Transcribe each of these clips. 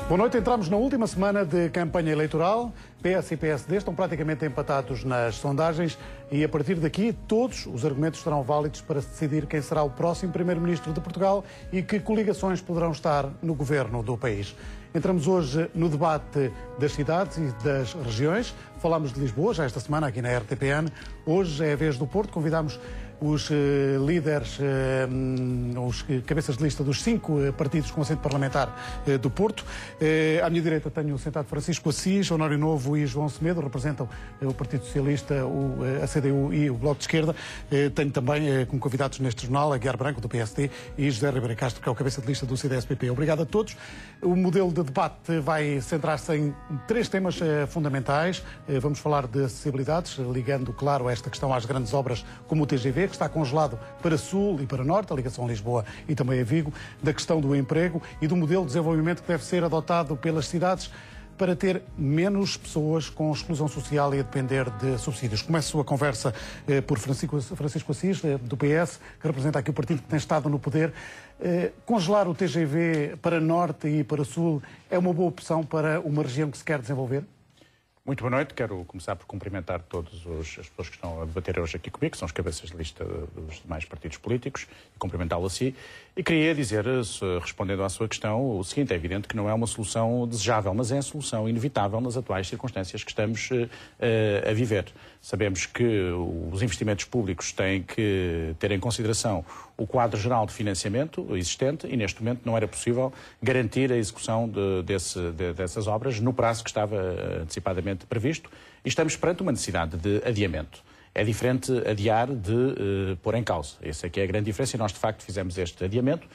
Boa noite, entramos na última semana de campanha eleitoral. PS e PSD estão praticamente empatados nas sondagens e a partir daqui todos os argumentos serão válidos para se decidir quem será o próximo Primeiro-Ministro de Portugal e que coligações poderão estar no governo do país. Entramos hoje no debate das cidades e das regiões. Falámos de Lisboa já esta semana aqui na RTPN. Hoje é a vez do Porto. Convidámos os líderes, os cabeças de lista dos 5 partidos com assento parlamentar do Porto. À minha direita tenho sentado Francisco Assis, Honório Novo e João Semedo, representam o Partido Socialista, a CDU e o Bloco de Esquerda. Tenho também como convidados neste jornal a Guiar Branco, do PSD, e José Ribeiro Castro, que é o cabeça de lista do CDS-PP. Obrigado a todos. O modelo de debate vai centrar-se em 3 temas fundamentais. Vamos falar de acessibilidades, ligando, claro, esta questão às grandes obras como o TGV, que está congelado para Sul e para Norte, a ligação a Lisboa e também a Vigo, da questão do emprego e do modelo de desenvolvimento que deve ser adotado pelas cidades para ter menos pessoas com exclusão social e a depender de subsídios. Começo a conversa por Francisco Assis, do PS, que representa aqui o partido que tem estado no poder. Congelar o TGV para Norte e para Sul é uma boa opção para uma região que se quer desenvolver? Muito boa noite. Quero começar por cumprimentar todas as pessoas que estão a debater hoje aqui comigo, que são os cabeças de lista dos demais partidos políticos, e cumprimentá-lo a si. E queria dizer, respondendo à sua questão, o seguinte: é evidente que não é uma solução desejável, mas é a solução inevitável nas atuais circunstâncias que estamos a viver. Sabemos que os investimentos públicos têm que ter em consideração o quadro geral de financiamento existente e, neste momento, não era possível garantir a execução dessas obras no prazo que estava antecipadamente previsto e estamos perante uma necessidade de adiamento. É diferente adiar de pôr em causa. Essa é que é a grande diferença e nós, de facto, fizemos este adiamento.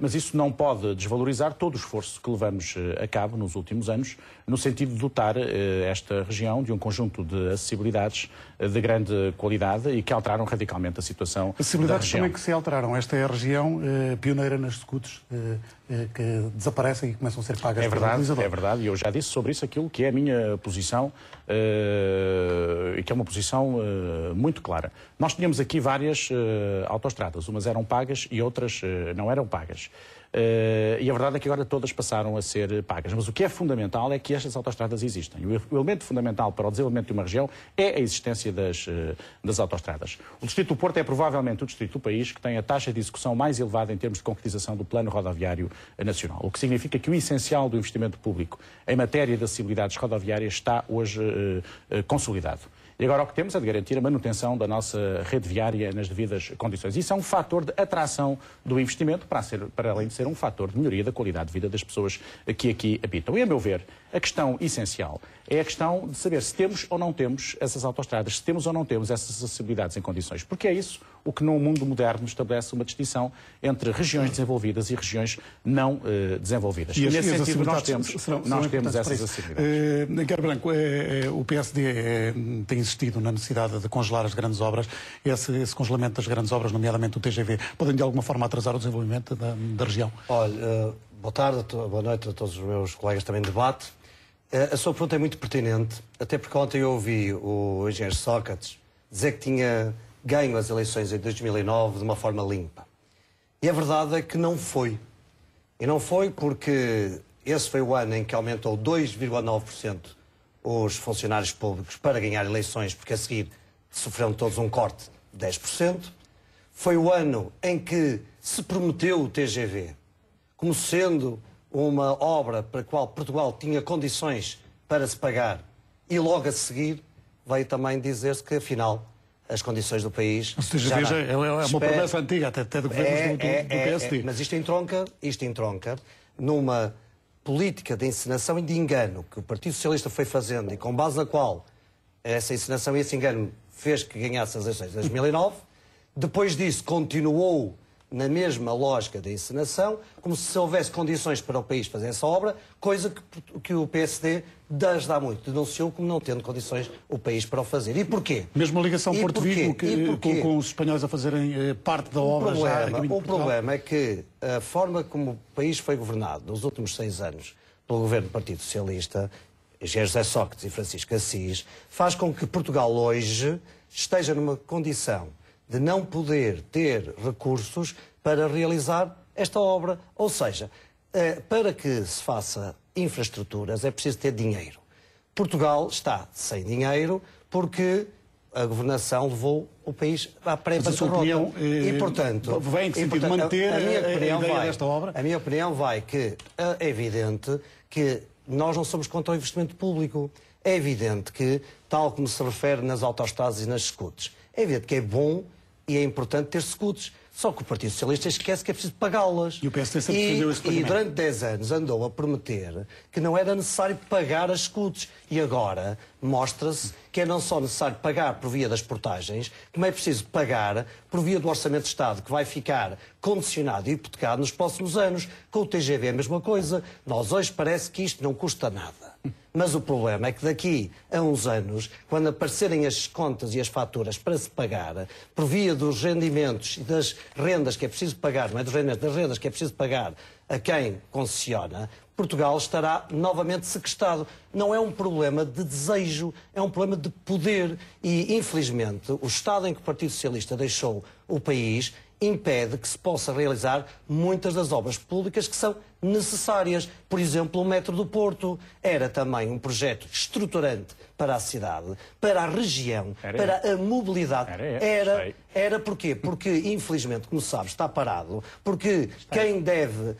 Mas isso não pode desvalorizar todo o esforço que levamos a cabo nos últimos anos, no sentido de dotar esta região de um conjunto de acessibilidades de grande qualidade e que alteraram radicalmente a situação da região. Acessibilidades também que se alteraram. Esta é a região pioneira nas scooters que desaparecem e começam a ser pagas pelo utilizador. É verdade, e eu já disse sobre isso aquilo que é a minha posição e que é uma posição muito clara. Nós tínhamos aqui várias autoestradas, umas eram pagas e outras não eram pagas. E a verdade é que agora todas passaram a ser pagas. Mas o que é fundamental é que estas autoestradas existem. O elemento fundamental para o desenvolvimento de uma região é a existência das autoestradas. O Distrito do Porto é provavelmente o distrito do país que tem a taxa de execução mais elevada em termos de concretização do Plano Rodoviário Nacional, o que significa que o essencial do investimento público em matéria de acessibilidades rodoviárias está hoje consolidado. E agora o que temos é de garantir a manutenção da nossa rede viária nas devidas condições. Isso é um fator de atração do investimento, para além de ser um fator de melhoria da qualidade de vida das pessoas que aqui habitam. E, a meu ver, a questão essencial é a questão de saber se temos ou não temos essas autoestradas, se temos ou não temos essas acessibilidades em condições. Porque é isso o que, num mundo moderno, estabelece uma distinção entre regiões desenvolvidas e regiões não desenvolvidas. E nesse sentido, nós temos essas acessibilidades. Guiar Branco, o PSD tem insistido na necessidade de congelar as grandes obras. Esse congelamento das grandes obras, nomeadamente o TGV, podem de alguma forma atrasar o desenvolvimento da região? Olha, boa tarde, boa noite a todos os meus colegas também de debate. A sua pergunta é muito pertinente, até porque ontem eu ouvi o engenheiro Sócrates dizer que tinha ganho as eleições em 2009 de uma forma limpa. E a verdade é que não foi. E não foi porque esse foi o ano em que aumentou 2,9% os funcionários públicos para ganhar eleições, porque a seguir sofreram todos um corte de 10%. Foi o ano em que se prometeu o TGV como sendo uma obra para a qual Portugal tinha condições para se pagar e logo a seguir veio também dizer-se que afinal as condições do país... O TGV é uma promessa antiga até de governos do PSD. Mas isto entronca numa política de encenação e de engano que o Partido Socialista foi fazendo e com base na qual essa encenação e esse engano fez que ganhasse as eleições de 2009. Depois disso continuou na mesma lógica da encenação, como se houvesse condições para o país fazer essa obra, coisa que o PSD desde há muito denunciou como não tendo condições o país para o fazer. E porquê? Mesmo a ligação Porto-Vigo, com os espanhóis a fazerem parte da obra O problema é que a forma como o país foi governado nos últimos 6 anos pelo governo do Partido Socialista, José Sócrates e Francisco Assis, faz com que Portugal hoje esteja numa condição de não poder ter recursos para realizar esta obra. Ou seja, Para que se faça infraestruturas é preciso ter dinheiro. Portugal está sem dinheiro porque a governação levou o país à pré-bancarrota. E, portanto, vem em que sentido manter a ideia desta obra? A minha opinião vai que é evidente que nós não somos contra o investimento público. É evidente que, tal como se refere nas autoestradas e nas SCUTs, é evidente que é bom e é importante ter SCUTs. Só que o Partido Socialista esquece que é preciso pagá-las. E o PSD sempre defendeu esse pagamento. E durante 10 anos andou a prometer que não era necessário pagar as SCUTs. E agora mostra-se que é não só necessário pagar por via das portagens, como é preciso pagar por via do Orçamento de Estado, que vai ficar condicionado e hipotecado nos próximos anos. Com o TGV é a mesma coisa. Nós hoje parece que isto não custa nada. Mas o problema é que daqui a uns anos, quando aparecerem as contas e as faturas para se pagar, por via dos rendimentos e das rendas que é preciso pagar, não é dos rendimentos, das rendas que é preciso pagar a quem concessiona, Portugal estará novamente sequestrado. Não é um problema de desejo, é um problema de poder. E, infelizmente, o estado em que o Partido Socialista deixou o país impede que se possa realizar muitas das obras públicas que são necessárias. Por exemplo, o Metro do Porto era também um projeto estruturante para a cidade, para a região, para a mobilidade. Era porquê? Porque, infelizmente, como sabes, está parado, porque quem deve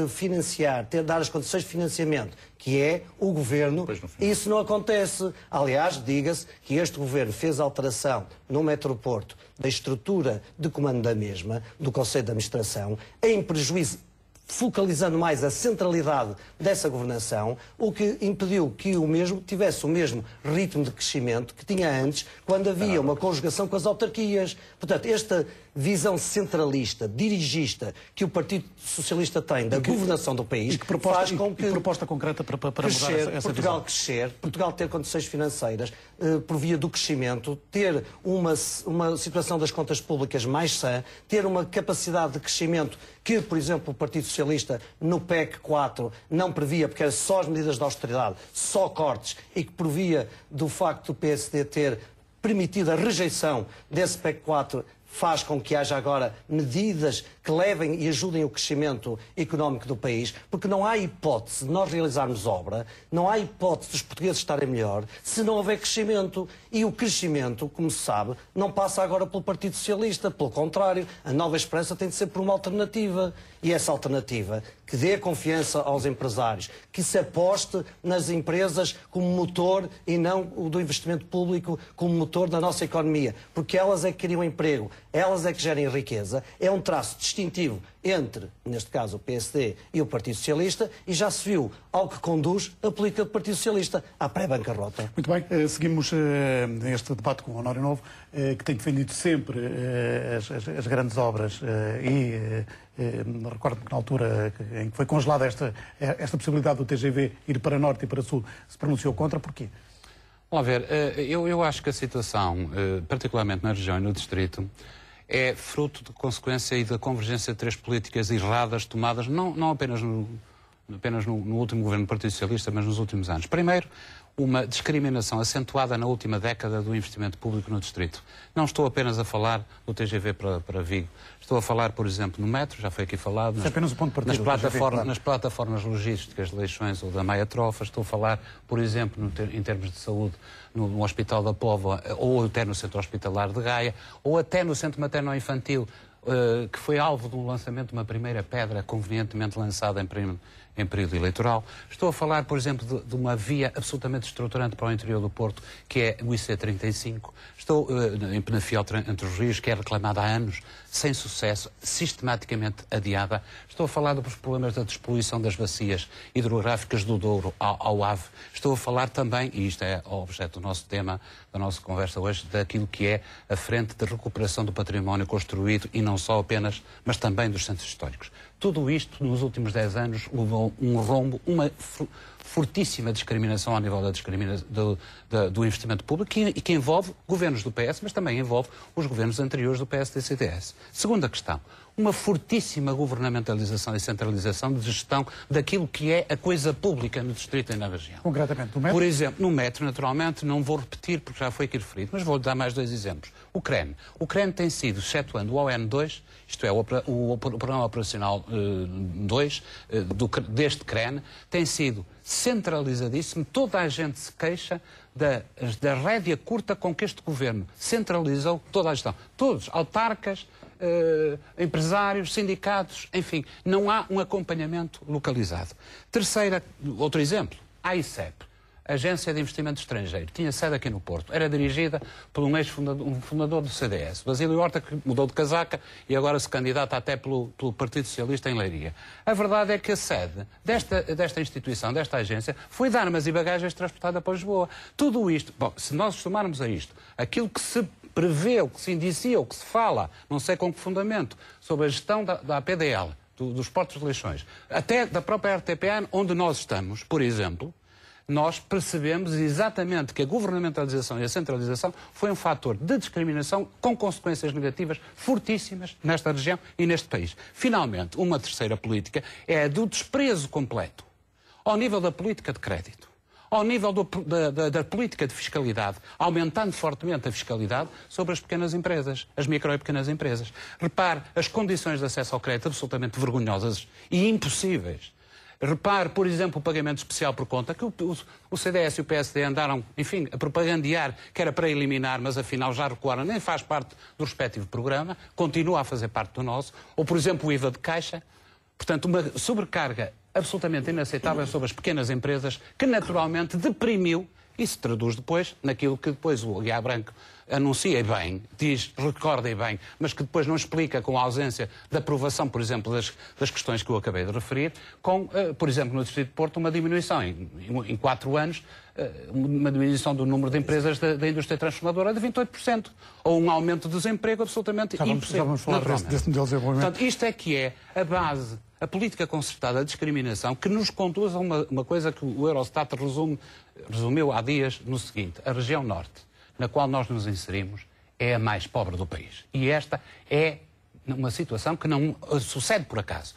financiar, dar as condições de financiamento, que é o Governo, isso não acontece. Aliás, diga-se que este Governo fez alteração no Metro do Porto da estrutura de comando da mesma, do Conselho de Administração, em prejuízo, focalizando mais a centralidade dessa governação, o que impediu que o mesmo tivesse o mesmo ritmo de crescimento que tinha antes, quando havia uma conjugação com as autarquias. Portanto, esta visão centralista, dirigista, que o Partido Socialista tem da governação do país, faz com que... Que proposta concreta para mudar essa Portugal visão? crescer, Portugal ter condições financeiras por via do crescimento, ter uma situação das contas públicas mais sã, ter uma capacidade de crescimento que, por exemplo, o Partido Socialista no PEC 4 não previa, porque eram só as medidas de austeridade, só cortes, e que previa do facto do PSD ter permitido a rejeição desse PEC 4, faz com que haja agora medidas que levem e ajudem o crescimento económico do país, porque não há hipótese de nós realizarmos obra, não há hipótese dos portugueses estarem melhor se não houver crescimento. E o crescimento, como se sabe, não passa agora pelo Partido Socialista, pelo contrário, a Nova Esperança tem de ser por uma alternativa. E essa alternativa que dê confiança aos empresários, que se aposte nas empresas como motor e não o do investimento público como motor da nossa economia, porque elas é que criam emprego, elas é que gerem riqueza, é um traço distintivo entre, neste caso, o PSD e o Partido Socialista, e já se viu ao que conduz a política do Partido Socialista, à pré-bancarrota. Muito bem, seguimos este debate com o Honório Novo, que tem defendido sempre as grandes obras recordo-me que na altura em que foi congelada esta possibilidade do TGV ir para norte e para sul, se pronunciou contra. Porquê? Vamos ver, eu acho que a situação, particularmente na região e no distrito, é fruto de consequência e da convergência de três políticas erradas tomadas, não apenas no último governo do Partido Socialista, mas nos últimos anos. Primeiro, uma discriminação acentuada na última década do investimento público no distrito. Não estou apenas a falar do TGV para Vigo. Estou a falar, por exemplo, no metro, já foi aqui falado, nas plataformas logísticas de Leixões ou da Maia Trofa. Estou a falar, por exemplo, em termos de saúde, no Hospital da Póvoa, ou até no Centro Hospitalar de Gaia, ou até no Centro Materno-Infantil, que foi alvo do lançamento de uma primeira pedra convenientemente lançada em período eleitoral. Estou a falar, por exemplo, de uma via absolutamente estruturante para o interior do Porto, que é o IC35. Estou em Penafiel entre os rios, que é reclamada há anos, sem sucesso, sistematicamente adiada. Estou a falar dos problemas da despoluição das bacias hidrográficas do Douro ao Ave. Estou a falar também, e isto é o objeto do nosso tema, da nossa conversa hoje, daquilo que é a frente de recuperação do património construído, e não só apenas, mas também dos centros históricos. Tudo isto, nos últimos 10 anos, levou um rombo, uma fortíssima discriminação ao nível do investimento público e que envolve governos do PS, mas também envolve os governos anteriores do PSD-CDS. Segunda questão, uma fortíssima governamentalização e centralização de gestão daquilo que é a coisa pública no distrito e na região. Concretamente, no metro? Por exemplo, no metro, naturalmente, não vou repetir porque já foi aqui referido, mas vou dar mais 2 exemplos. O CREN. O CREN tem sido, excetuando o ON2, isto é, o Programa Operacional 2 deste CREN, tem sido centralizadíssimo. Toda a gente se queixa da rédea curta com que este governo centralizou toda a gestão. Todos, autarcas, empresários, sindicatos, enfim, não há um acompanhamento localizado. Outro exemplo, a ICEP, Agência de Investimento Estrangeiro, tinha sede aqui no Porto, era dirigida por um fundador do CDS, Basílio Horta, que mudou de casaca e agora se candidata até pelo Partido Socialista em Leiria. A verdade é que a sede desta instituição, desta agência, foi de armas e bagagens transportada para Lisboa. Tudo isto, bom, se nós somarmos a isto aquilo que se prevê, o que se indicia, o que se fala, não sei com que fundamento, sobre a gestão da APDL, dos portos de Leixões, até da própria RTP, onde nós estamos, por exemplo, nós percebemos exatamente que a governamentalização e a centralização foi um fator de discriminação com consequências negativas fortíssimas nesta região e neste país. Finalmente, uma terceira política é a do desprezo completo ao nível da política de crédito, ao nível da política de fiscalidade, aumentando fortemente a fiscalidade sobre as pequenas empresas, as micro e pequenas empresas. Repare, as condições de acesso ao crédito absolutamente vergonhosas e impossíveis. Repare, por exemplo, o pagamento especial por conta, que o CDS e o PSD andaram, enfim, a propagandear que era para eliminar, mas afinal já recuaram, nem faz parte do respectivo programa, continua a fazer parte do nosso. Ou, por exemplo, o IVA de caixa. Portanto, uma sobrecarga absolutamente inaceitável sobre as pequenas empresas, que naturalmente deprimiu e se traduz depois naquilo que depois o Guiá Branco anuncia bem, diz, recorda bem, mas que depois não explica com a ausência da aprovação, por exemplo, das questões que eu acabei de referir, com, por exemplo, no Distrito de Porto, uma diminuição em 4 anos, uma diminuição do número de empresas da indústria transformadora de 28%, ou um aumento do desemprego absolutamente impossível. Já vamos falar desse modelo de desenvolvimento. Portanto, isto é que é a base, a política concertada, a discriminação, que nos conduz a uma coisa que o Eurostat resumiu há dias no seguinte: a região norte, na qual nós nos inserimos, é a mais pobre do país. E esta é uma situação que não sucede por acaso.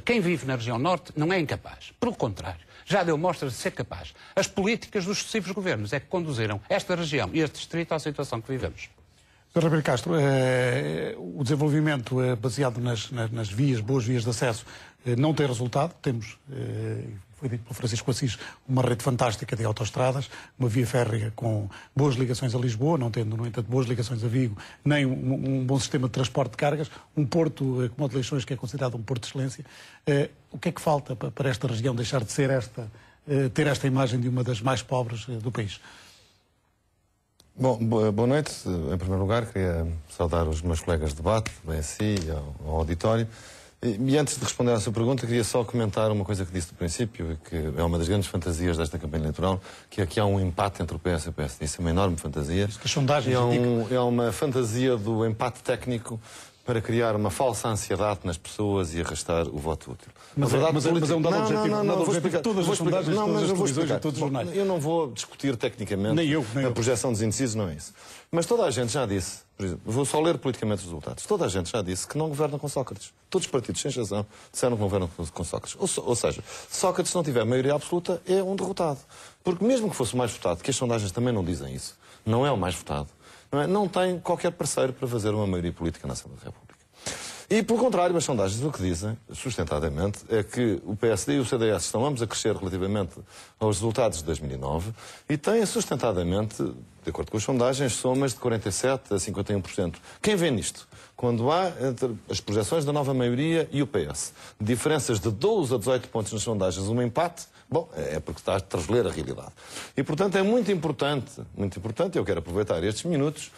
Quem vive na região norte não é incapaz. Pelo contrário, já deu mostras de ser capaz. As políticas dos sucessivos governos é que conduziram esta região e este distrito à situação que vivemos. Sr. Ribeiro Castro, o desenvolvimento baseado nas vias, boas vias de acesso, não tem resultado. Temos, foi dito pelo Francisco Assis, uma rede fantástica de autoestradas, uma via férrea com boas ligações a Lisboa, não tendo, no entanto, boas ligações a Vigo, nem um bom sistema de transporte de cargas, um porto como o de Leixões, que é considerado um porto de excelência. O que é que falta para esta região deixar de ser ter esta imagem de uma das mais pobres do país? Bom, boa noite. Em primeiro lugar, queria saudar os meus colegas de debate, bem assim, ao auditório. E antes de responder à sua pergunta, queria só comentar uma coisa que disse no princípio, que é uma das grandes fantasias desta campanha eleitoral, que é que há um empate entre o PS e o PSD. Isso é uma enorme fantasia. Isso que as sondagens é uma fantasia do empate técnico para criar uma falsa ansiedade nas pessoas e arrastar o voto útil. Mas é um dado objetivo. Não, vou explicar. Todas as sondagens, todas as televisões e todos os jornais. Eu não vou discutir tecnicamente a projeção dos indecisos, não é isso. Mas toda a gente já disse, por exemplo, vou só ler politicamente os resultados, toda a gente já disse que não governa com Sócrates. Todos os partidos, sem exceção, disseram que não governam com Sócrates. Ou seja, Sócrates, se não tiver maioria absoluta, é um derrotado. Porque mesmo que fosse o mais votado, que as sondagens também não dizem isso, não é o mais votado, não tem qualquer parceiro para fazer uma maioria política na Assembleia da República. E, pelo contrário, as sondagens o que dizem, sustentadamente, é que o PSD e o CDS estão ambos a crescer relativamente aos resultados de 2009 e têm sustentadamente, de acordo com as sondagens, somas de 47% a 51%. Quem vê nisto? Quando há entre as projeções da nova maioria e o PS diferenças de 12 a 18 pontos nas sondagens, um empate, bom, é porque está a transler a realidade. E, portanto, é muito importante, eu quero aproveitar estes minutos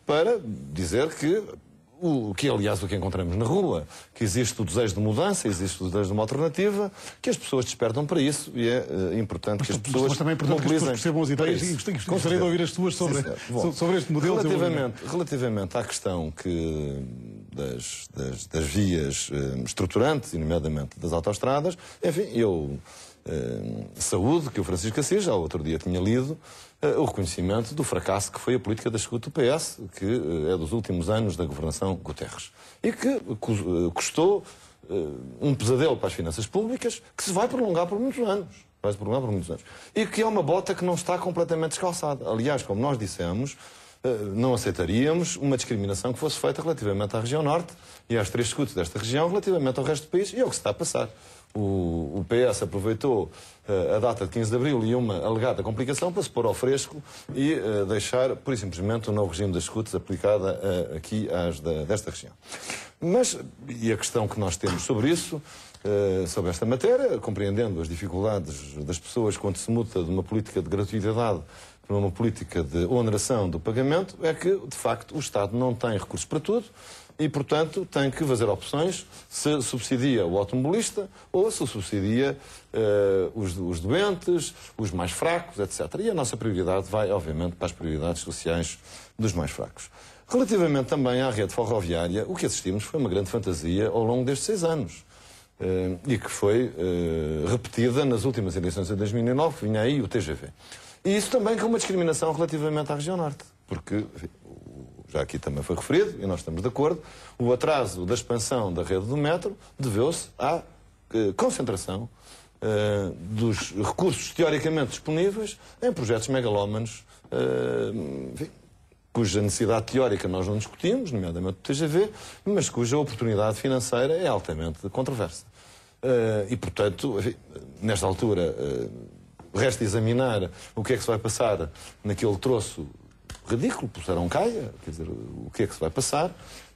para dizer que aliás o que encontramos na rua, que existe o desejo de mudança, existe o desejo de uma alternativa, que as pessoas despertam para isso e é importante que as pessoas mas também é importante que as pessoas percebam as ideias e gostaria de ouvir as suas sobre este modelo. Relativamente à questão das vias estruturantes, e nomeadamente das autoestradas, enfim, eu saúde que o Francisco Assis, já outro dia tinha lido, o reconhecimento do fracasso que foi a política da escuta do PS, que é dos últimos anos da governação Guterres. E que custou um pesadelo para as finanças públicas que se vai prolongar por muitos anos. E que é uma bota que não está completamente descalçada. Aliás, como nós dissemos, não aceitaríamos uma discriminação que fosse feita relativamente à região norte e às 3 escutas desta região relativamente ao resto do país, e é o que se está a passar. O PS aproveitou a data de 15 de abril e uma alegada complicação para se pôr ao fresco e deixar, pura e simplesmente, o novo regime das escutas aplicada aqui desta região. Mas, e a questão que nós temos sobre isso, sobre esta matéria, compreendendo as dificuldades das pessoas quando se muda de uma política de gratuidade para uma política de oneração do pagamento, é que, de facto, o Estado não tem recursos para tudo e, portanto, tem que fazer opções se subsidia o automobilista ou se subsidia os doentes, os mais fracos, etc. E a nossa prioridade vai, obviamente, para as prioridades sociais dos mais fracos. Relativamente também à rede ferroviária, o que assistimos foi uma grande fantasia ao longo destes 6 anos. E que foi repetida nas últimas eleições de 2009, que vinha aí o TGV. E isso também com uma discriminação relativamente à região norte, porque, enfim, já aqui também foi referido, e nós estamos de acordo, o atraso da expansão da rede do metro deveu-se à concentração dos recursos teoricamente disponíveis em projetos megalómanos, enfim, cuja necessidade teórica nós não discutimos, nomeadamente o TGV, mas cuja oportunidade financeira é altamente controversa. E, portanto, enfim, nesta altura, resta examinar o que é que se vai passar naquele troço ridículo, puseram caia, quer dizer, o que é que se vai passar,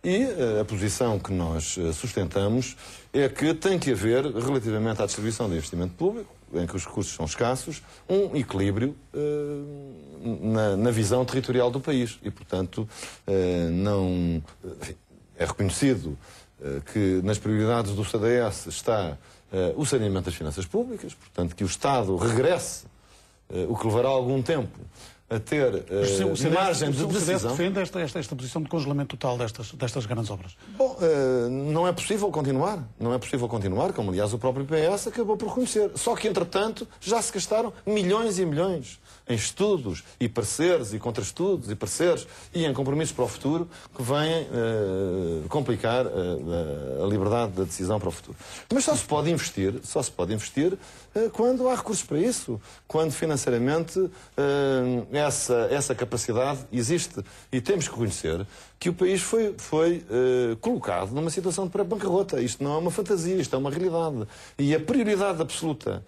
e a posição que nós sustentamos é que tem que haver, relativamente à distribuição de investimento público, em que os recursos são escassos, um equilíbrio na visão territorial do país. E, portanto, não é reconhecido que nas prioridades do CDS está o saneamento das finanças públicas, portanto, que o Estado regresse, o que levará algum tempo a ter margem de decisão. O CDS defende esta posição de congelamento total destas grandes obras? Bom, não é possível continuar. Não é possível continuar, como aliás o próprio PS acabou por reconhecer. Só que, entretanto, já se gastaram milhões e milhões em estudos e pareceres e contra-estudos e pareceres e em compromissos para o futuro que vêm complicar a liberdade da decisão para o futuro. Mas só se pode investir quando há recursos para isso, quando financeiramente essa capacidade existe. E temos que reconhecer que o país foi colocado numa situação de pré-bancarrota. Isto não é uma fantasia, isto é uma realidade. E a prioridade absoluta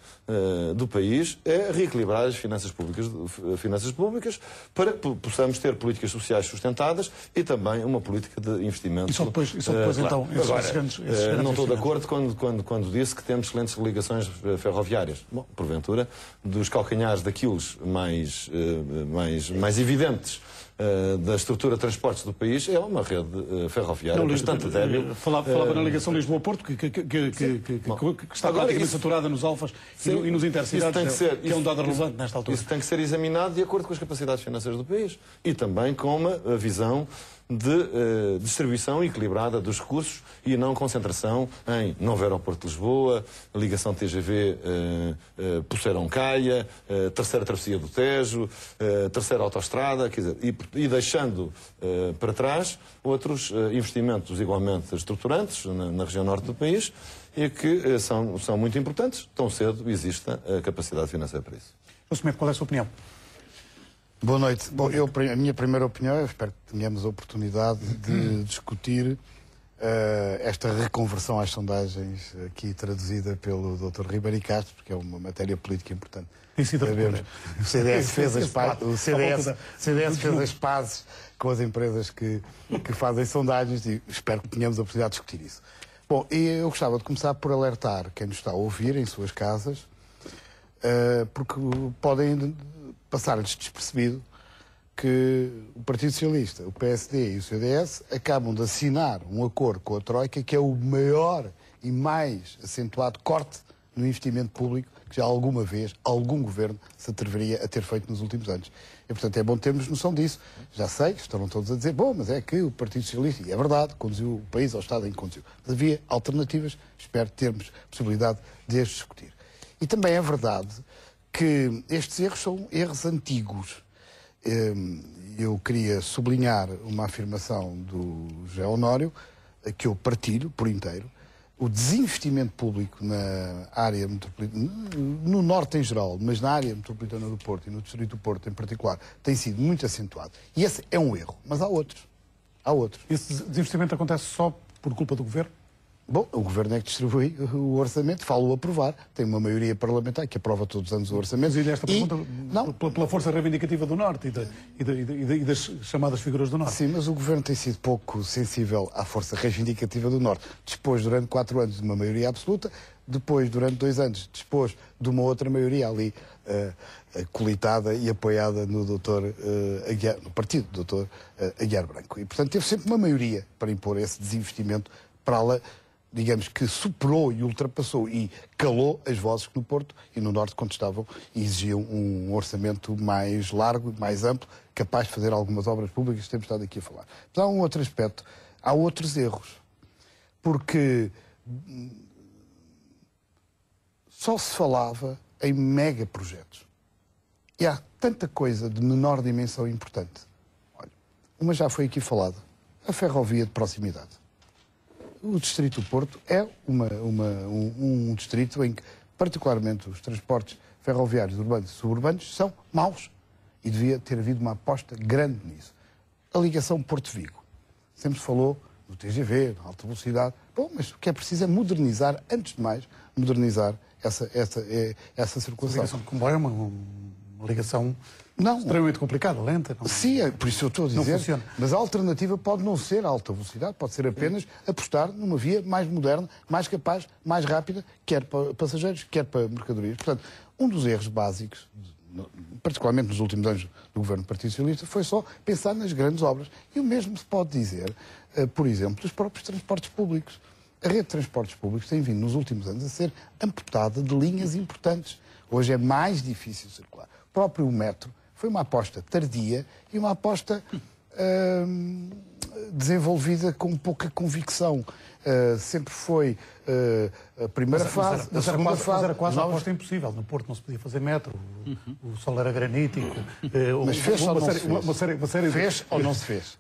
do país é reequilibrar as finanças públicas para que possamos ter políticas sociais sustentadas e também uma política de investimento. E só depois então, não estou de acordo quando disse que temos excelentes ligações ferroviárias. Bom, porventura, dos calcanhares daqueles mais evidentes da estrutura de transportes do país é uma rede ferroviária bastante débil. Falava na ligação Lisboa-Porto, que está praticamente saturada nos alfas e nos intercidades, que é um dado relevante nesta altura. Isso tem que ser examinado de acordo com as capacidades financeiras do país e também com uma visão de distribuição equilibrada dos recursos e não concentração em novo aeroporto de Lisboa, ligação TGV Poceirão-Caia, terceira travessia do Tejo, terceira autoestrada, quer dizer, e deixando para trás outros investimentos igualmente estruturantes na região norte do país e que são muito importantes. Tão cedo existe a capacidade financeira para isso. Sr. qual é a sua opinião? Boa noite. Bom, a minha primeira opinião, eu espero que tenhamos a oportunidade de discutir esta reconversão às sondagens aqui traduzida pelo Dr. Ribeiro Castro, porque é uma matéria política importante. Tem sido o CDS fez as pazes com as empresas que fazem sondagens e espero que tenhamos a oportunidade de discutir isso. Bom, e eu gostava de começar por alertar quem nos está a ouvir em suas casas, porque podem passar-lhes despercebido que o Partido Socialista, o PSD e o CDS acabam de assinar um acordo com a Troika que é o maior e mais acentuado corte no investimento público que já alguma vez algum governo se atreveria a ter feito nos últimos anos. E, portanto, é bom termos noção disso. Já sei que estarão todos a dizer, bom, mas é que o Partido Socialista, e é verdade, conduziu o país ao estado em que conduziu. Mas havia alternativas, espero termos possibilidade de as discutir. E também é verdade que estes erros são erros antigos. Eu queria sublinhar uma afirmação do José Honório, que eu partilho por inteiro. O desinvestimento público na área metropolitana, no Norte em geral, mas na área metropolitana do Porto e no Distrito do Porto em particular, tem sido muito acentuado. E esse é um erro, mas há outros. Há outros. Esse desinvestimento acontece só por culpa do Governo? Bom, o Governo é que distribui o orçamento, falo aprovar, tem uma maioria parlamentar que aprova todos os anos o orçamento. Mas esta pergunta pela força reivindicativa do Norte e das chamadas figuras do Norte. Sim, mas o Governo tem sido pouco sensível à força reivindicativa do Norte. Dispôs durante 4 anos de uma maioria absoluta, depois, durante 2 anos, dispôs de uma outra maioria ali, colitada e apoiada no no partido do Dr. Aguiar Branco. E, portanto, teve sempre uma maioria para impor esse desinvestimento para lá, digamos que superou e ultrapassou e calou as vozes que no Porto e no Norte contestavam e exigiam um orçamento mais largo, mais amplo, capaz de fazer algumas obras públicas que temos estado aqui a falar. Mas há um outro aspecto, há outros erros, porque só se falava em megaprojetos. E há tanta coisa de menor dimensão importante. Olha, uma já foi aqui falada, a ferrovia de proximidade. O Distrito do Porto é um distrito em que, particularmente, os transportes ferroviários urbanos e suburbanos são maus. E devia ter havido uma aposta grande nisso. A ligação Porto-Vigo. Sempre se falou no TGV, na alta velocidade. Bom, mas o que é preciso é modernizar, antes de mais, modernizar essa circulação. A ligação de comboio é uma ligação extremamente complicada, lenta. Sim, é por isso eu estou a dizer. Mas a alternativa pode não ser a alta velocidade, pode ser apenas apostar numa via mais moderna, mais capaz, mais rápida, quer para passageiros, quer para mercadorias. Portanto, um dos erros básicos, particularmente nos últimos anos do governo do Partido Socialista, foi só pensar nas grandes obras. E o mesmo se pode dizer, por exemplo, dos próprios transportes públicos. A rede de transportes públicos tem vindo nos últimos anos a ser amputada de linhas importantes. Hoje é mais difícil circular. O próprio metro foi uma aposta tardia e uma aposta desenvolvida com pouca convicção. Sempre foi a primeira fase, a segunda fase. Mas era quase uma aposta impossível. No Porto não se podia fazer metro, o solo era granítico. Mas fez ou não se fez? Uma série fez ou não se fez?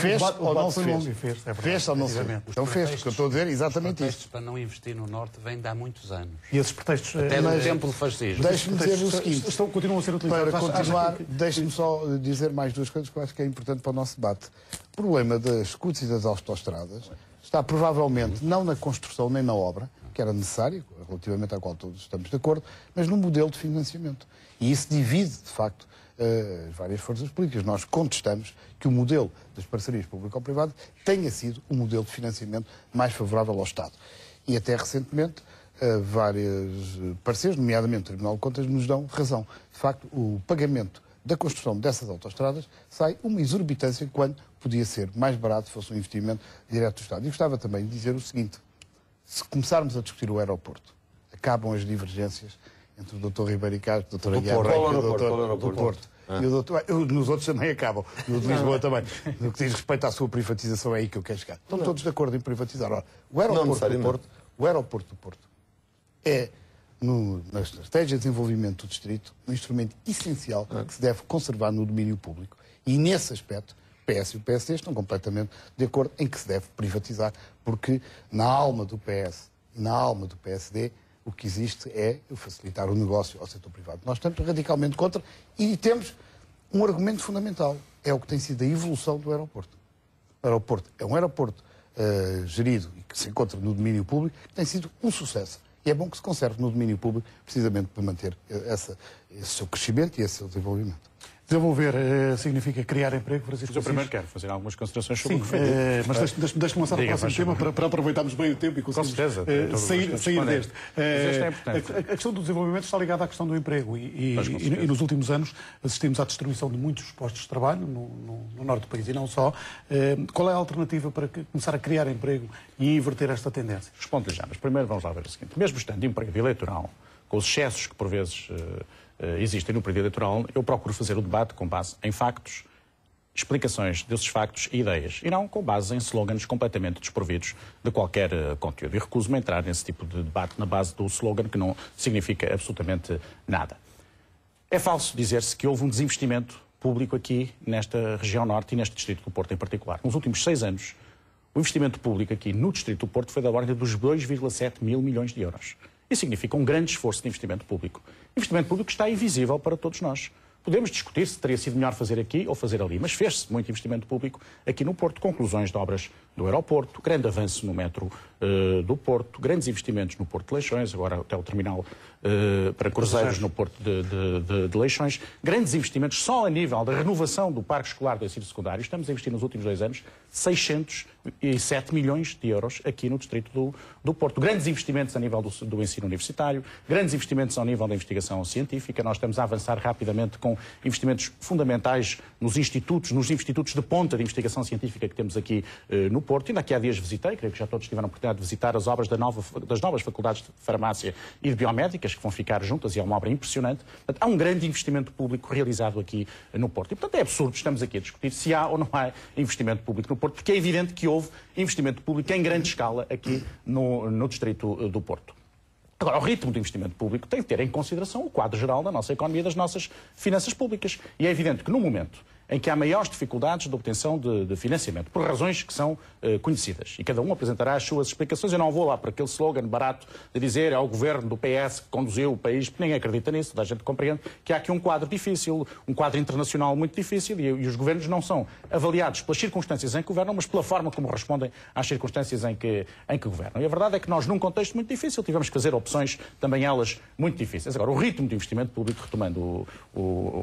Fez ou não se fez? Fez ou não se fez? Então fez, porque eu estou a dizer exatamente isso. Os pretextos para não investir no Norte vêm de há muitos anos. E esses pretextos... Até no tempo do fascismo. Deixe-me dizer o seguinte. Continuam a ser utilizados. Para continuar, deixe-me só dizer mais 2 coisas que eu acho que é importante para o nosso debate. O problema das escutas e das autoestradas está provavelmente não na construção nem na obra, que era necessária, relativamente à qual todos estamos de acordo, mas no modelo de financiamento. E isso divide, de facto, as várias forças políticas. Nós contestamos que o modelo das parcerias público-privadas tenha sido o modelo de financiamento mais favorável ao Estado. E até recentemente, vários parceiros, nomeadamente o Tribunal de Contas, nos dão razão. De facto, o pagamento da construção dessas autoestradas sai uma exorbitância quando podia ser mais barato se fosse um investimento direto do Estado. E gostava também de dizer o seguinte: se começarmos a discutir o aeroporto, acabam as divergências entre o Dr. Ribeiro Castro, o Dr. Aguiar Branco e o Dr. Porto. E o Dr. Nos outros também acabam, no de Lisboa também. No que diz respeito à sua privatização, é aí que eu quero chegar. Estão todos de acordo em privatizar. Ora, o aeroporto do Porto é, na estratégia de desenvolvimento do distrito, um instrumento essencial que se deve conservar no domínio público. E nesse aspecto, o PS e o PSD estão completamente de acordo em que se deve privatizar, porque na alma do PS e na alma do PSD o que existe é facilitar o negócio ao setor privado. Nós estamos radicalmente contra e temos um argumento fundamental. É o que tem sido a evolução do aeroporto. O aeroporto é um aeroporto gerido e que se encontra no domínio público, que tem sido um sucesso. E é bom que se conserve no domínio público, precisamente para manter esse seu crescimento e esse seu desenvolvimento. Desenvolver significa criar emprego, Francisco. Mas eu primeiro quero fazer algumas considerações sobre o que foi. Mas deixe-me lançar o próximo tema para aproveitarmos bem o tempo e conseguirmos sair deste. A questão do desenvolvimento está ligada à questão do emprego e nos últimos anos assistimos à destruição de muitos postos de trabalho no norte do país e não só. Qual é a alternativa para começar a criar emprego e inverter esta tendência? Respondo-lhe já, mas primeiro vamos lá ver o seguinte. Mesmo estando emprego eleitoral, com os excessos que por vezes existem no período eleitoral, eu procuro fazer o debate com base em factos explicações desses factos e ideias, e não com base em slogans completamente desprovidos de qualquer conteúdo. E recuso-me a entrar nesse tipo de debate na base do slogan que não significa absolutamente nada. É falso dizer-se que houve um desinvestimento público aqui nesta região norte e neste distrito do Porto em particular. Nos últimos 6 anos, o investimento público aqui no distrito do Porto foi da ordem dos 2,7 mil milhões de euros. Isso significa um grande esforço de investimento público. Investimento público que está invisível para todos nós. Podemos discutir se teria sido melhor fazer aqui ou fazer ali, mas fez-se muito investimento público aqui no Porto, conclusões de obras do aeroporto, grande avanço no metro do Porto, grandes investimentos no Porto de Leixões, agora até o terminal para cruzeiros no Porto de Leixões, grandes investimentos só a nível da renovação do parque escolar do ensino secundário. Estamos a investir nos últimos 2 anos 607 milhões de euros aqui no distrito do Porto. Grandes investimentos a nível do ensino universitário, grandes investimentos ao nível da investigação científica. Nós estamos a avançar rapidamente com investimentos fundamentais nos institutos de ponta de investigação científica que temos aqui no Porto. Ainda aqui há dias visitei, creio que já todos tiveram a oportunidade de visitar as obras das novas faculdades de farmácia e de biomédicas, que vão ficar juntas, e é uma obra impressionante. Portanto, há um grande investimento público realizado aqui no Porto. E, portanto, é absurdo, estamos aqui a discutir se há ou não há investimento público no Porto, porque é evidente que houve investimento público em grande escala aqui no distrito do Porto. Agora, o ritmo do investimento público tem que ter em consideração o quadro geral da nossa economia e das nossas finanças públicas. E é evidente que no momento em que há maiores dificuldades de obtenção de financiamento, por razões que são conhecidas. E cada um apresentará as suas explicações. Eu não vou lá para aquele slogan barato de dizer é o governo do PS que conduziu o país, porque ninguém acredita nisso, toda a gente compreende que há aqui um quadro difícil, um quadro internacional muito difícil, e os governos não são avaliados pelas circunstâncias em que governam, mas pela forma como respondem às circunstâncias em que governam. E a verdade é que nós, num contexto muito difícil, tivemos que fazer opções, também elas muito difíceis. Agora, o ritmo de investimento público, retomando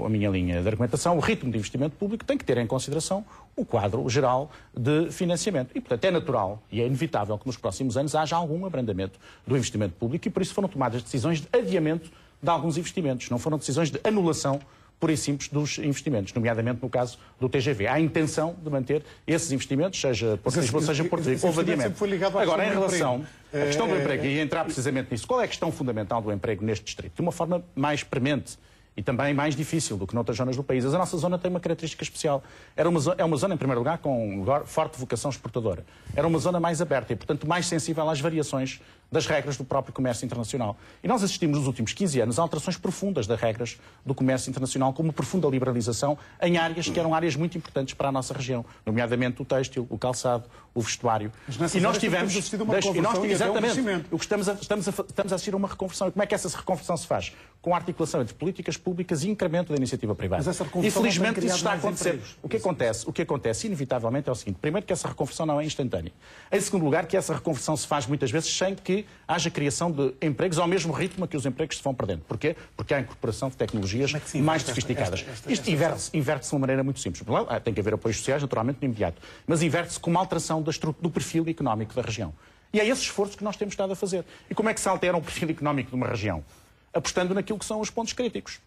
a minha linha de argumentação, o ritmo de investimento público tem que ter em consideração o quadro geral de financiamento. E, portanto, é natural e é inevitável que nos próximos anos haja algum abrandamento do investimento público e, por isso, foram tomadas decisões de adiamento de alguns investimentos. Não foram decisões de anulação pura e simples dos investimentos, nomeadamente no caso do TGV. Há a intenção de manter esses investimentos, seja Porto de Lisboa, seja Porto de Vigo. Houve adiamento. Agora, em relação à questão do emprego, e entrar precisamente nisso, qual é a questão fundamental do emprego neste distrito? De uma forma mais premente e também mais difícil do que noutras zonas do país. A nossa zona tem uma característica especial. É uma zona, em primeiro lugar, com forte vocação exportadora. Era uma zona mais aberta e, portanto, mais sensível às variações das regras do próprio comércio internacional. E nós assistimos nos últimos 15 anos a alterações profundas das regras do comércio internacional, com uma profunda liberalização em áreas que eram áreas muito importantes para a nossa região, nomeadamente o têxtil, o calçado, o vestuário. E nós tivemos exatamente o que estamos a assistir a uma reconversão. E como é que essa reconversão se faz? Com a articulação entre políticas públicas e incremento da iniciativa privada. E felizmente isso está a acontecer. O que acontece inevitavelmente é o seguinte: primeiro, que essa reconversão não é instantânea. Em segundo lugar, que essa reconversão se faz muitas vezes sem que haja criação de empregos ao mesmo ritmo que os empregos se vão perdendo. Porquê? Porque há a incorporação de tecnologias mais sofisticadas. Isto inverte-se de uma maneira muito simples. Tem que haver apoios sociais, naturalmente, no imediato. Mas inverte-se com uma alteração do perfil económico da região. E é esse esforço que nós temos estado a fazer. E como é que se altera o perfil económico de uma região? Apostando naquilo que são os pontos críticos.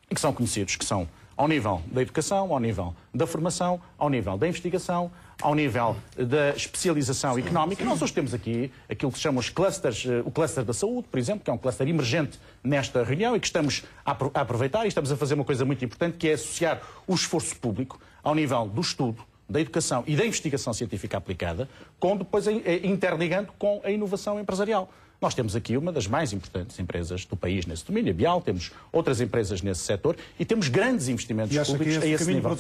E que são conhecidos, que são ao nível da educação, ao nível da formação, ao nível da investigação, ao nível da especialização económica. Nós hoje temos aqui aquilo que se chama os clusters, o cluster da saúde, por exemplo, que é um cluster emergente nesta reunião e que estamos a aproveitar, e estamos a fazer uma coisa muito importante, que é associar o esforço público ao nível do estudo, da educação e da investigação científica aplicada, com depois interligando com a inovação empresarial. Nós temos aqui uma das mais importantes empresas do país nesse domínio, a Bial, temos outras empresas nesse setor e temos grandes investimentos públicos a esse nível.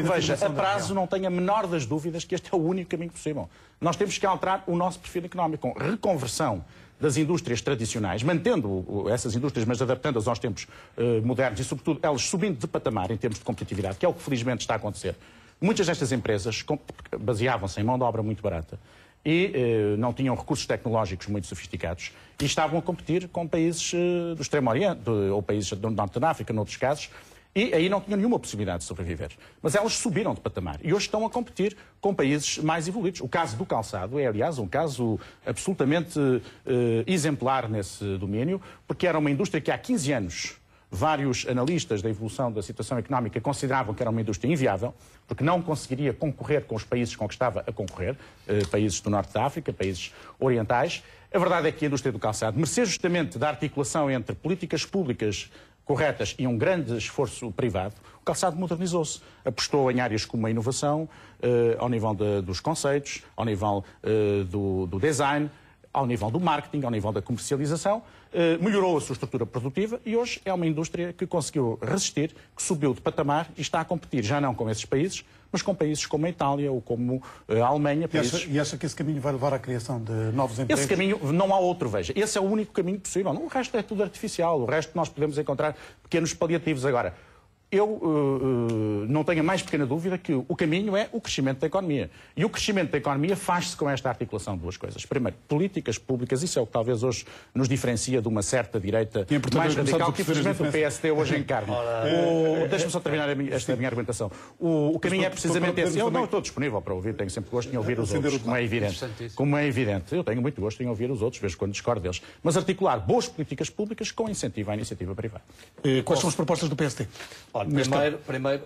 Veja, a prazo não tenho a menor das dúvidas que este é o único caminho possível. Nós temos que alterar o nosso perfil económico, com reconversão das indústrias tradicionais, mantendo essas indústrias, mas adaptando-as aos tempos modernos e, sobretudo, elas subindo de patamar em termos de competitividade, que é o que felizmente está a acontecer. Muitas destas empresas baseavam-se em mão de obra muito barata e não tinham recursos tecnológicos muito sofisticados e estavam a competir com países do Extremo Oriente ou países do Norte da África, noutros casos, e aí não tinham nenhuma possibilidade de sobreviver. Mas elas subiram de patamar e hoje estão a competir com países mais evoluídos. O caso do calçado é, aliás, um caso absolutamente exemplar nesse domínio, porque era uma indústria que há 15 anos vários analistas da evolução da situação económica consideravam que era uma indústria inviável, porque não conseguiria concorrer com os países com que estava a concorrer, países do Norte da África, países orientais. A verdade é que a indústria do calçado merecia justamente da articulação entre políticas públicas corretas e um grande esforço privado, o calçado modernizou-se. Apostou em áreas como a inovação, ao nível dos conceitos, ao nível do design, ao nível do marketing, ao nível da comercialização, melhorou a sua estrutura produtiva e hoje é uma indústria que conseguiu resistir, que subiu de patamar e está a competir já não com esses países, mas com países como a Itália ou como a Alemanha. E acha que esse caminho vai levar à criação de novos empregos? Esse caminho, não há outro, veja. Esse é o único caminho possível. O resto é tudo artificial. O resto nós podemos encontrar pequenos paliativos. Agora, eu não tenho a mais pequena dúvida que o caminho é o crescimento da economia. E o crescimento da economia faz-se com esta articulação de duas coisas. Primeiro, políticas públicas. Isso é o que talvez hoje nos diferencia de uma certa direita mais radical que, infelizmente, o PSD hoje encarna. Deixa-me só terminar esta minha argumentação. O caminho é precisamente esse. Eu não estou disponível para ouvir, tenho sempre gosto em ouvir os outros, como é evidente. Como é evidente. Eu tenho muito gosto em ouvir os outros, vejo quando discordo deles. Mas articular boas políticas públicas com incentivo à iniciativa privada. Quais são as propostas do PSD?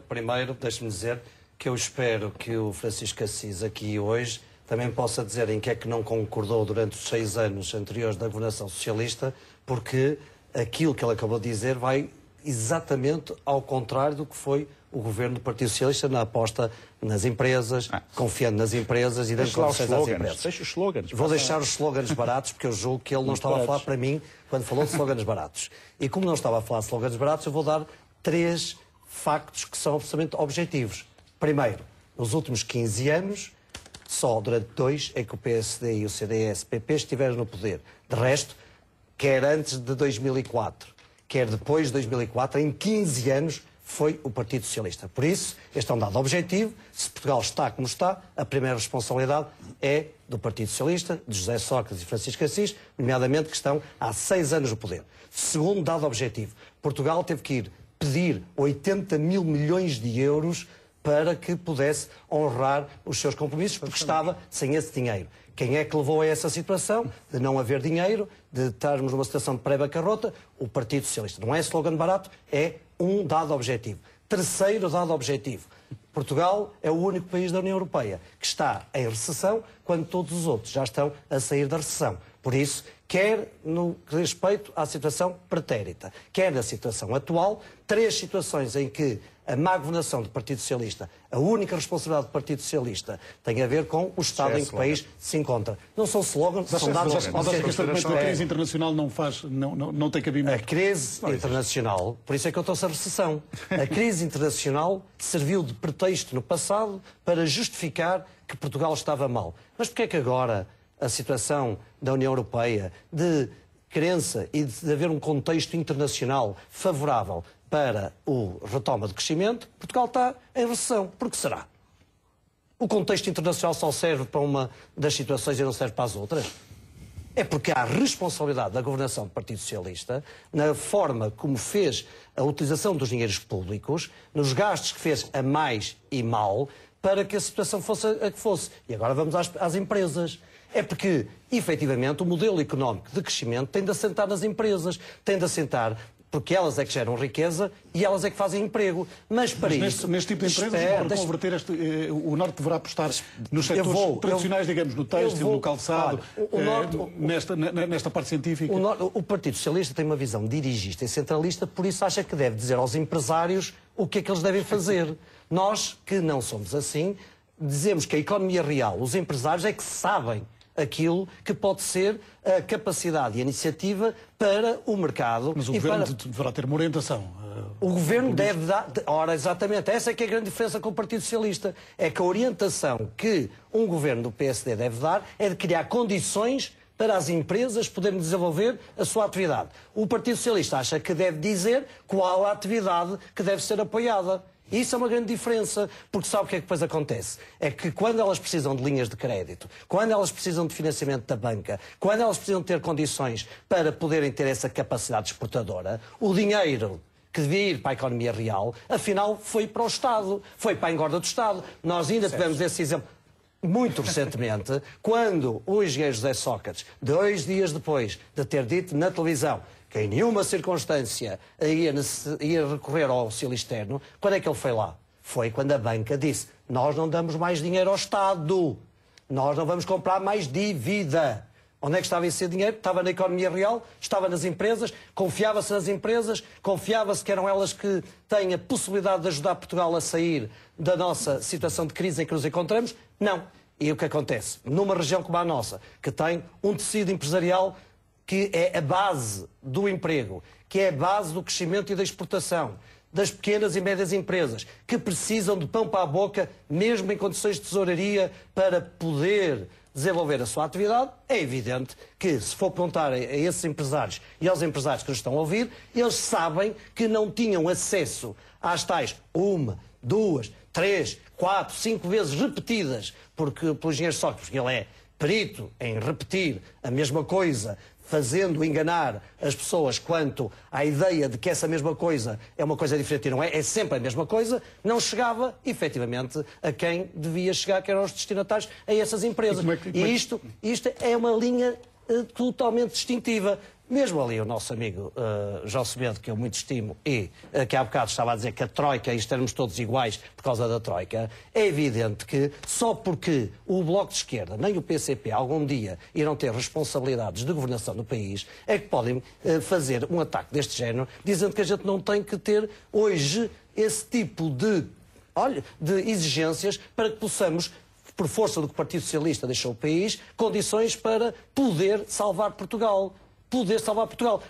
Primeiro deixe-me dizer que eu espero que o Francisco Assis aqui hoje também possa dizer em que é que não concordou durante os 6 anos anteriores da governação socialista, porque aquilo que ele acabou de dizer vai exatamente ao contrário do que foi o governo do Partido Socialista na aposta nas empresas, confiando nas empresas e dando condições às empresas. Deixa os slogans. Vou deixar os slogans baratos, porque eu julgo que ele não estava a falar para mim quando falou de slogans baratos. E como não estava a falar de slogans baratos, eu vou dar 3 factos que são absolutamente objetivos. Primeiro, nos últimos 15 anos, só durante 2 é que o PSD e o CDS-PP estiveram no poder. De resto, quer antes de 2004, quer depois de 2004, em 15 anos, foi o Partido Socialista. Por isso, este é um dado objetivo. Se Portugal está como está, a primeira responsabilidade é do Partido Socialista, de José Sócrates e Francisco Assis, nomeadamente que estão há 6 anos no poder. Segundo dado objetivo, Portugal teve que ir pedir 80 mil milhões de euros para que pudesse honrar os seus compromissos, porque estava sem esse dinheiro. Quem é que levou a essa situação de não haver dinheiro, de estarmos numa situação de pré-bancarrota? O Partido Socialista. Não é slogan barato, é um dado objetivo. Terceiro dado objetivo. Portugal é o único país da União Europeia que está em recessão quando todos os outros já estão a sair da recessão. Por isso, quer no respeito à situação pretérita, quer na situação atual, 3 situações em que a má governação do Partido Socialista, a única responsabilidade do Partido Socialista, tem a ver com o estado em que o país se encontra. Não são slogans, são dados objetivos. Mas este argumento da crise internacional não tem cabimento. A crise internacional, por isso é que eu trouxe a recessão. A crise internacional serviu de pretexto no passado para justificar que Portugal estava mal. Mas porquê é que agora a situação da União Europeia, de crença e de haver um contexto internacional favorável para o retoma de crescimento, Portugal está em recessão? Por que será? O contexto internacional só serve para uma das situações e não serve para as outras? É porque há responsabilidade da governação do Partido Socialista na forma como fez a utilização dos dinheiros públicos, nos gastos que fez a mais e mal, para que a situação fosse a que fosse. E agora vamos às empresas. É porque, efetivamente, o modelo económico de crescimento tem de assentar nas empresas, tem de assentar porque elas é que geram riqueza e elas é que fazem emprego. Mas para isso... Neste tipo de empresas, para converter o Norte deverá apostar nos setores tradicionais, digamos, no têxtil, no calçado, nesta parte científica. O Partido Socialista tem uma visão dirigista e centralista, por isso acha que deve dizer aos empresários o que é que eles devem fazer. Nós, que não somos assim, dizemos que a economia real, os empresários é que sabem aquilo que pode ser a capacidade e a iniciativa para o mercado. Mas o governo deverá ter uma orientação. O governo deve dar... Ora, exatamente, essa é que é a grande diferença com o Partido Socialista. É que a orientação que um governo do PSD deve dar é de criar condições para as empresas poderem desenvolver a sua atividade. O Partido Socialista acha que deve dizer qual a atividade que deve ser apoiada. Isso é uma grande diferença, porque sabe o que é que depois acontece? É que quando elas precisam de linhas de crédito, quando elas precisam de financiamento da banca, quando elas precisam ter condições para poderem ter essa capacidade exportadora, o dinheiro que devia ir para a economia real, afinal foi para o Estado, foi para a engorda do Estado. Nós ainda tivemos esse exemplo muito recentemente, quando o engenheiro José Sócrates, 2 dias depois de ter dito na televisão que em nenhuma circunstância ia recorrer ao auxílio externo, quando é que ele foi lá? Foi quando a banca disse: nós não damos mais dinheiro ao Estado, nós não vamos comprar mais dívida. Onde é que estava esse dinheiro? Estava na economia real, estava nas empresas, confiava-se nas empresas, confiava-se que eram elas que têm a possibilidade de ajudar Portugal a sair da nossa situação de crise em que nos encontramos? Não. E o que acontece? Numa região como a nossa, que tem um tecido empresarial que é a base do emprego, que é a base do crescimento e da exportação, das pequenas e médias empresas, que precisam de pão para a boca, mesmo em condições de tesouraria, para poder desenvolver a sua atividade, é evidente que, se for perguntar a esses empresários e aos empresários que nos estão a ouvir, eles sabem que não tinham acesso às tais 1, 2, 3, 4, 5 vezes repetidas, pelo engenheiro Sócrates, porque ele é perito em repetir a mesma coisa, fazendo enganar as pessoas quanto à ideia de que essa mesma coisa é uma coisa diferente e não é, é sempre a mesma coisa, não chegava, efetivamente, a quem devia chegar, que eram os destinatários a essas empresas. E isto é uma linha totalmente distintiva. Mesmo ali o nosso amigo João Semedo, que eu muito estimo, e que há bocado estava a dizer que a Troika, e estarmos todos iguais por causa da Troika, é evidente que só porque o Bloco de Esquerda nem o PCP algum dia irão ter responsabilidades de governação do país, é que podem fazer um ataque deste género, dizendo que a gente não tem que ter hoje esse tipo de exigências para que possamos, por força do que o Partido Socialista deixou o país, condições para poder salvar Portugal.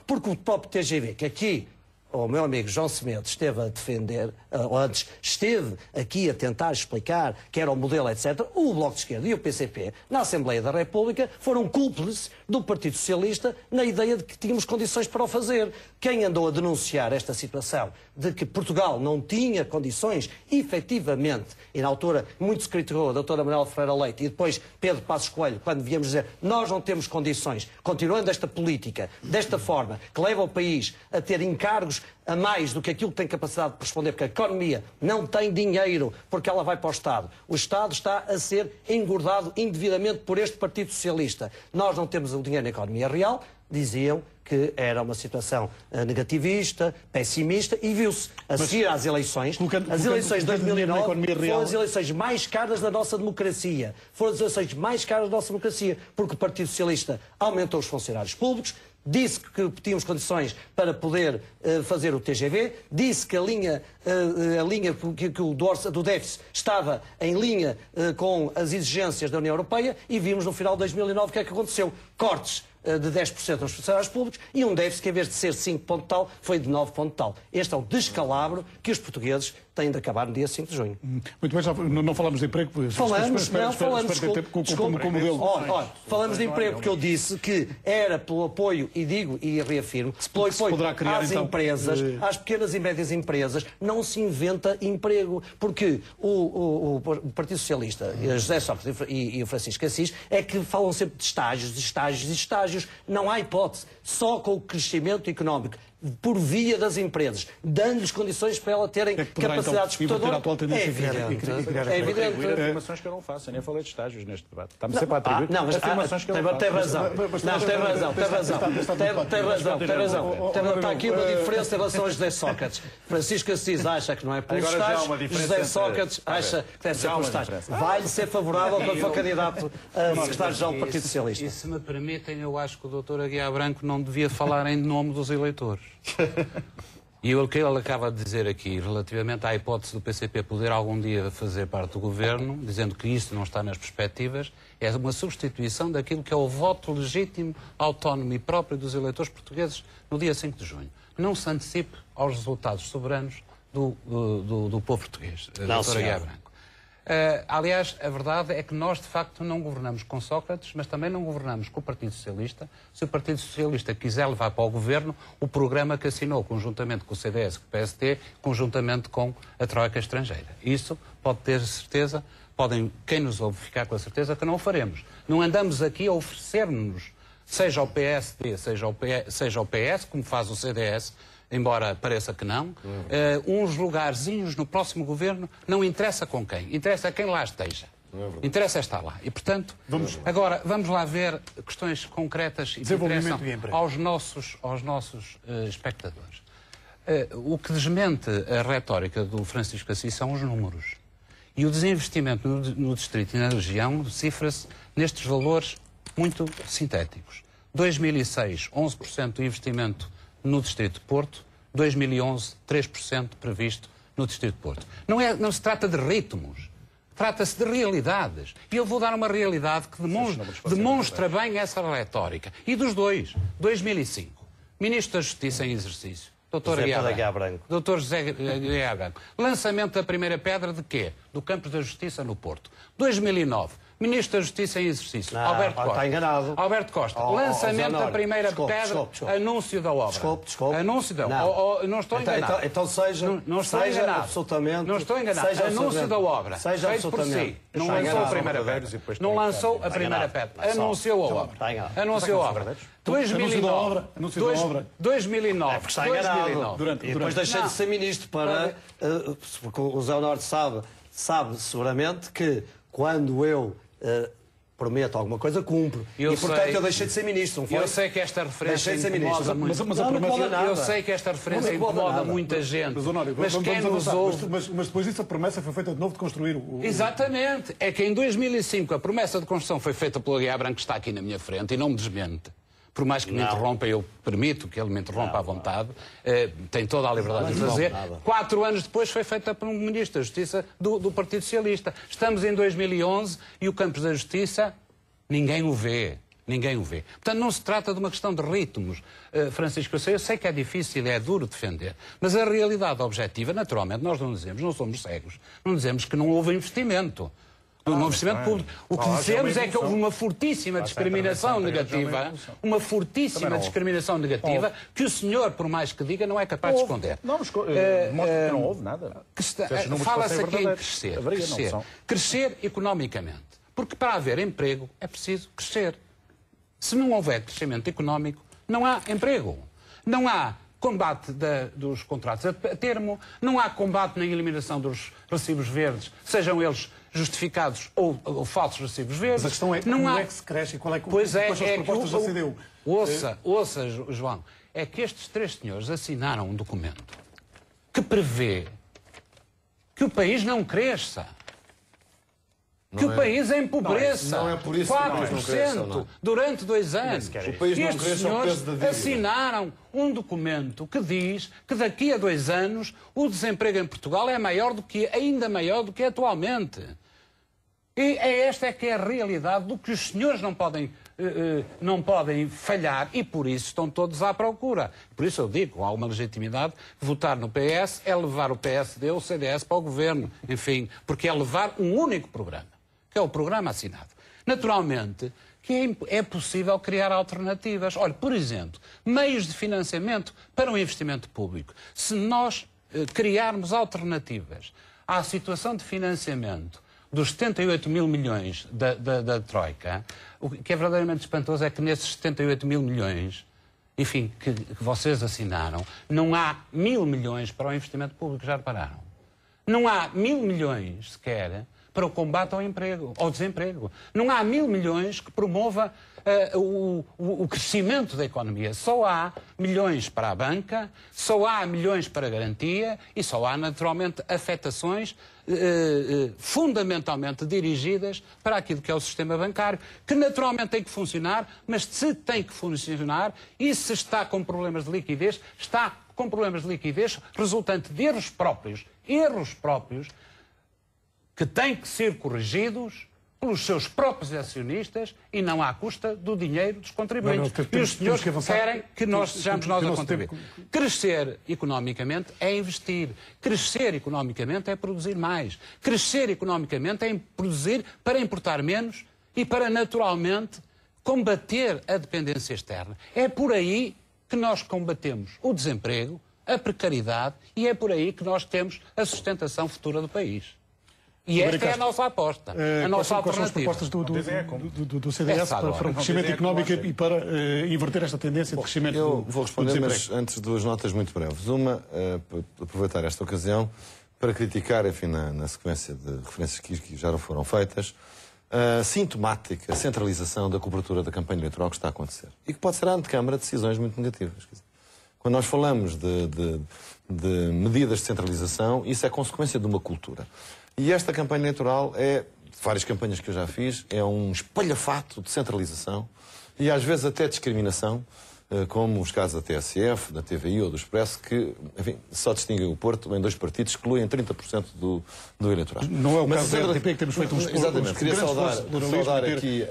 Porque o próprio TGV, que aqui o meu amigo João Semedo esteve a defender, ou antes esteve aqui a tentar explicar que era o modelo, etc., o Bloco de Esquerda e o PCP, na Assembleia da República, foram cúmplices do Partido Socialista na ideia de que tínhamos condições para o fazer. Quem andou a denunciar esta situação de que Portugal não tinha condições, efetivamente, e na altura muito se criticou a doutora Manuela Ferreira Leite e depois Pedro Passos Coelho, quando viemos dizer nós não temos condições, continuando esta política, desta forma, que leva o país a ter encargos a mais do que aquilo que tem capacidade de responder, porque a economia não tem dinheiro, porque ela vai para o Estado. O Estado está a ser engordado indevidamente por este Partido Socialista. Nós não temos o dinheiro na economia real, diziam que era uma situação negativista, pessimista, e viu-se a seguir às eleições. As eleições de 2009 foram as eleições mais caras da nossa democracia. Foram as eleições mais caras da nossa democracia, porque o Partido Socialista aumentou os funcionários públicos, disse que tínhamos condições para poder fazer o TGV, disse que a linha do déficit estava em linha com as exigências da União Europeia, e vimos no final de 2009 o que é que aconteceu. Cortes de 10% aos funcionários públicos e um déficit que, em vez de ser 5 ponto tal, foi de 9 ponto tal. Este é o descalabro que os portugueses têm de acabar no dia 5 de junho. Muito bem, já não falamos de emprego. Falamos como modelo. Falamos de emprego porque eu disse que era pelo apoio, e digo e reafirmo, pelo apoio às empresas, às pequenas e médias empresas, não se inventa emprego. Porque o Partido Socialista, José Sócrates e o Francisco Assis, é que falam sempre de estágios. Não há hipótese. Só com o crescimento económico por via das empresas, dando-lhes condições para elas terem capacidade exportadora. É evidente. É evidente. Afirmações que eu não faço, eu nem falei de estágios neste debate. Está-me sempre a atribuir afirmações que eu não faço. Tem razão. Está aqui uma diferença em relação a José Sócrates. Francisco Assis acha que não é pelos estágios, José Sócrates acha que deve ser pelos estágios. Vai-lhe ser favorável quando for candidato a secretário-geral do Partido Socialista. E se me permitem, eu acho que o Dr. Aguiar Branco não devia falar em nome dos eleitores. E o que ele acaba de dizer aqui, relativamente à hipótese do PCP poder algum dia fazer parte do governo, dizendo que isso não está nas perspectivas, é uma substituição daquilo que é o voto legítimo, autónomo e próprio dos eleitores portugueses no dia 5 de junho. Não se antecipe aos resultados soberanos do povo português, Dr. Aguiar Branco. Aliás, a verdade é que nós, de facto, não governamos com Sócrates, mas também não governamos com o Partido Socialista. Se o Partido Socialista quiser levar para o governo o programa que assinou conjuntamente com o CDS e com o PSD, conjuntamente com a Troika estrangeira. Isso pode ter certeza, quem nos ouve ficar com a certeza que não o faremos. Não andamos aqui a oferecer-nos, seja ao PSD, seja ao PS, como faz o CDS, embora pareça que não, uns lugarzinhos no próximo governo, não interessa com quem, interessa quem lá esteja. Interessa estar lá. E, portanto, agora vamos lá ver questões concretas e que interessam aos nossos espectadores. O que desmente a retórica do Francisco Assis são os números. E o desinvestimento no distrito e na região cifra-se nestes valores muito sintéticos. 2006, 11% do investimento no Distrito de Porto. 2011, 3% previsto no Distrito de Porto. Não se trata de ritmos. Trata-se de realidades. E eu vou dar uma realidade que demonstra bem essa retórica. E dos dois. 2005. Ministro da Justiça em exercício. Dr. José Aguiar Branco. Lançamento da primeira pedra de quê? Do Campos da Justiça no Porto. 2009. Ministro da Justiça em exercício. Alberto Costa. Está enganado. Alberto Costa. Lançamento da primeira pedra. Anúncio da obra. Desculpe. Anúncio da obra. Não estou enganado. Então seja. Não estou enganado. Absolutamente. Não estou enganado. Anúncio da obra. Seja feito por si. Não lançou a primeira pedra. Não lançou a primeira pedra. Anunciou a obra. Anunciou a obra. 2009. 2009. Porque está enganado. E depois deixei de ser ministro para... Porque o Zé Norte sabe seguramente que quando eu prometo alguma coisa, cumpro. E portanto eu deixei de ser ministro, não foi? Eu sei que esta referência incomoda muito. Mas a promessa... Eu sei que esta referência incomoda muita gente. Mas quem nos ouve... Mas depois disso a promessa foi feita de novo de construir o... Exatamente. É que em 2005 a promessa de construção foi feita pelo Aguiar Branco, que está aqui na minha frente, e não me desmente. Por mais que me interrompa, eu permito que ele me interrompa à vontade, tem toda a liberdade de fazer. 4 anos depois foi feita por um Ministro da Justiça do Partido Socialista. Estamos em 2011 e o Campos da Justiça, ninguém o vê. Ninguém o vê. Portanto, não se trata de uma questão de ritmos, Francisco. Eu sei que é difícil, é duro defender, mas a realidade objetiva, naturalmente, nós não dizemos, não somos cegos, não dizemos que não houve investimento. No investimento público. O que dizemos é que houve uma fortíssima discriminação negativa, que o senhor, por mais que diga, não é capaz de esconder. Não, mostra que não houve nada. Fala-se aqui em crescer economicamente. Porque para haver emprego é preciso crescer. Se não houver crescimento económico, não há emprego. Não há combate dos contratos a termo, não há combate na eliminação dos recibos verdes, sejam eles justificados ou falsos recibos verdes. Mas a questão é como é que se cresce e quais são as propostas da CDU. Ouça, João, é que estes 3 senhores assinaram um documento que prevê que o país não cresça. Que o país empobreça. Não é por isso 4% durante 2 anos. O país não cresce ao peso da dívida. Assinaram um documento que diz que daqui a 2 anos o desemprego em Portugal é ainda maior do que atualmente. E esta é que é a realidade do que os senhores não podem falhar e por isso estão todos à procura. Por isso eu digo, há uma legitimidade, votar no PS é levar o PSD ou o CDS para o governo, enfim, porque é levar um único programa, que é o programa assinado. Naturalmente que é possível criar alternativas. Olha, por exemplo, meios de financiamento para o investimento público. Se nós criarmos alternativas à situação de financiamento dos 78 mil milhões da Troika, o que é verdadeiramente espantoso é que nesses 78 mil milhões, enfim, que vocês assinaram, não há 1.000 milhões para o investimento público, já repararam? Não há 1.000 milhões sequer para o combate ao desemprego. Não há 1.000 milhões que promova o crescimento da economia. Só há milhões para a banca, só há milhões para a garantia e só há, naturalmente, afetações fundamentalmente dirigidas para aquilo que é o sistema bancário, que naturalmente tem que funcionar, mas se tem que funcionar e se está com problemas de liquidez, está com problemas de liquidez resultante de erros próprios que têm que ser corrigidos pelos seus próprios acionistas e não à custa do dinheiro dos contribuintes. E os senhores querem que nós sejamos nós a contribuir. Crescer economicamente é investir. Crescer economicamente é produzir mais. Crescer economicamente é produzir para importar menos e para, naturalmente, combater a dependência externa. É por aí que nós combatemos o desemprego, a precariedade e é por aí que nós temos a sustentação futura do país. E esta é a nossa aposta, a nossa alternativa. Quais são as propostas do CDS para o crescimento económico e para inverter esta tendência de crescimento do desemprego? Eu vou responder, mas antes 2 notas muito breves. Uma, aproveitar esta ocasião para criticar, enfim, na sequência de referências que já foram feitas, a sintomática centralização da cobertura da campanha eleitoral que está a acontecer. E que pode ser a antecâmara de decisões muito negativas. Quando nós falamos de medidas de centralização, isso é consequência de uma cultura. E esta campanha eleitoral é, várias campanhas que eu já fiz, é um espalhafato de centralização e às vezes até discriminação, como os casos da TSF, da TVI ou do Expresso, que, enfim, só distinguem o Porto em 2 partidos, excluem 30% do eleitorado. Não é o caso da RTP que temos feito uns exatamente, queria saudar aqui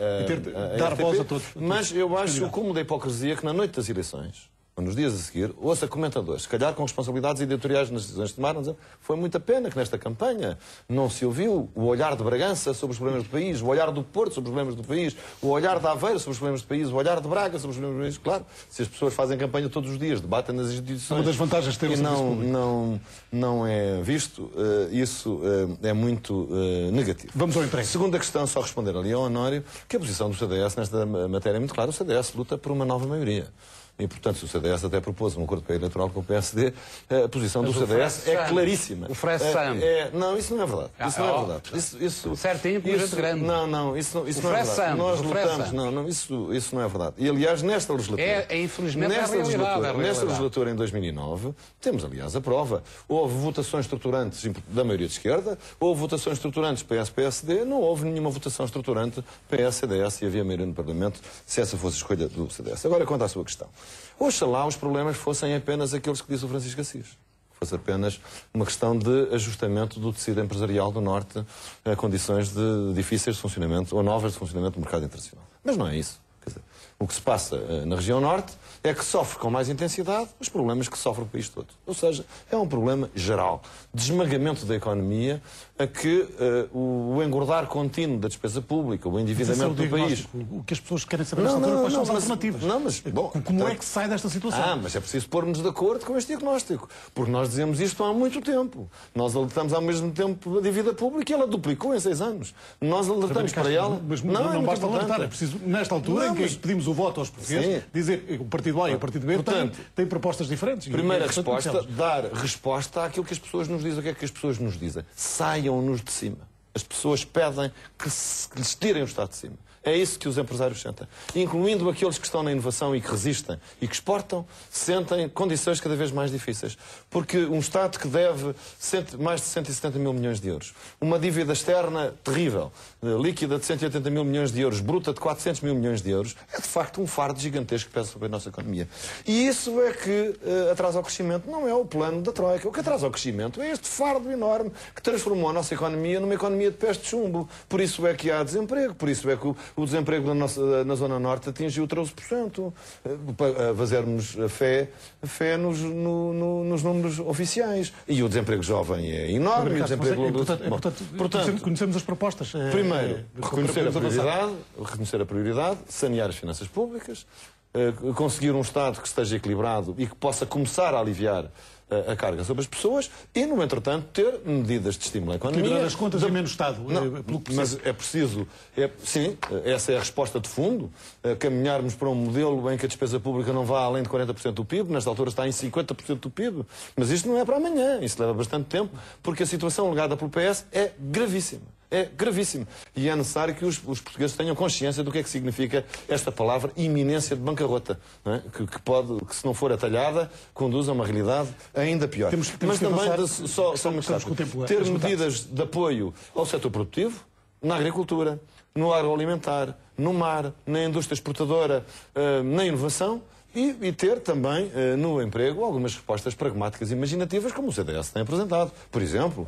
dar voz a RTP, todos. mas eu acho o cúmulo da hipocrisia que na noite das eleições, ou nos dias a seguir, ouça comentadores, se calhar com responsabilidades editoriais nas decisões que tomaram, dizer, foi muita pena que nesta campanha não se ouviu o olhar de Bragança sobre os problemas do país, o olhar do Porto sobre os problemas do país, o olhar de Aveiro sobre os problemas do país, o olhar de Braga sobre os problemas do país. Claro, se as pessoas fazem campanha todos os dias, debatem nas instituições... Uma das vantagens de ter o serviço público. Não é visto, isso é muito negativo. Vamos ao emprego. Segunda questão, só responder ali ao Honório, que a posição do CDS nesta matéria é muito clara. O CDS luta por uma nova maioria. E, portanto, o CDS até propôs um acordo pré-eleitoral com o PSD, a posição do CDS é claríssima. O Fressam. Não, isso não é verdade. Isso não é verdade. Isso, certinho, por gente grande. Não, isso não é verdade. Nós lutamos. Não, isso não é verdade. E, aliás, nesta legislatura... Infelizmente, nesta legislatura, em 2009, temos, aliás, a prova. Houve votações estruturantes da maioria de esquerda, houve votações estruturantes PS-PSD, não houve nenhuma votação estruturante PS-CDS e havia maioria no Parlamento, se essa fosse a escolha do CDS. Agora, quanto à sua questão. Oxalá os problemas fossem apenas aqueles que disse o Francisco Assis. Fosse apenas uma questão de ajustamento do tecido empresarial do Norte a condições difíceis de funcionamento ou novas de funcionamento do mercado internacional. Mas não é isso. Quer dizer, o que se passa na região Norte é que sofre com mais intensidade os problemas que sofre o país todo. Ou seja, é um problema geral de esmagamento da economia a que o engordar contínuo da despesa pública, o endividamento do país... O que as pessoas querem saber nesta altura, quais são as alternativas? Como é que se sai desta situação? Mas é preciso pôr-nos de acordo com este diagnóstico. Porque nós dizemos isto há muito tempo. Nós alertamos ao mesmo tempo a dívida pública e ela duplicou em 6 anos. Nós alertamos para ela... Mas não basta alertar, é preciso, nesta altura em que pedimos o voto aos portugueses, dizer o Partido A e o Partido B têm propostas diferentes. Primeira resposta, dar resposta àquilo que as pessoas nos dizem. O que é que as pessoas nos dizem? Saiam-nos de cima. As pessoas pedem que lhes tirem o Estado de cima. É isso que os empresários sentem. Incluindo aqueles que estão na inovação e que resistem e que exportam, sentem condições cada vez mais difíceis. Porque um Estado que deve mais de 170 mil milhões de euros, uma dívida externa terrível, líquida de 180 mil milhões de euros, bruta de 400 mil milhões de euros, é de facto um fardo gigantesco que pesa sobre a nossa economia. E isso é que atrasa o crescimento. Não é o plano da Troika. O que atrasa o crescimento é este fardo enorme que transformou a nossa economia numa economia de pés de chumbo. Por isso é que há desemprego, por isso é que o desemprego na Zona Norte atingiu 13%. Para fazermos fé nos números oficiais. E o desemprego jovem é enorme. Portanto, conhecemos as propostas. Primeiro, reconhecer a prioridade, sanear as finanças públicas, conseguir um Estado que esteja equilibrado e que possa começar a aliviar a carga sobre as pessoas e, no entretanto, ter medidas de estímulo à economia. Equilibrar as contas e menos Estado. Mas é preciso, sim, essa é a resposta de fundo, caminharmos para um modelo em que a despesa pública não vá além de 40% do PIB, nesta altura está em 50% do PIB, mas isto não é para amanhã, isso leva bastante tempo, porque a situação legada pelo PS é gravíssima. É gravíssimo. E é necessário que os portugueses tenham consciência do que é que significa esta palavra iminência de bancarrota, não é? que se não for atalhada, conduz a uma realidade ainda pior. Mas também, só ter medidas de apoio ao setor produtivo, na agricultura, no agroalimentar, no mar, na indústria exportadora, na inovação, e ter também, no emprego, algumas respostas pragmáticas e imaginativas, como o CDS tem apresentado. Por exemplo,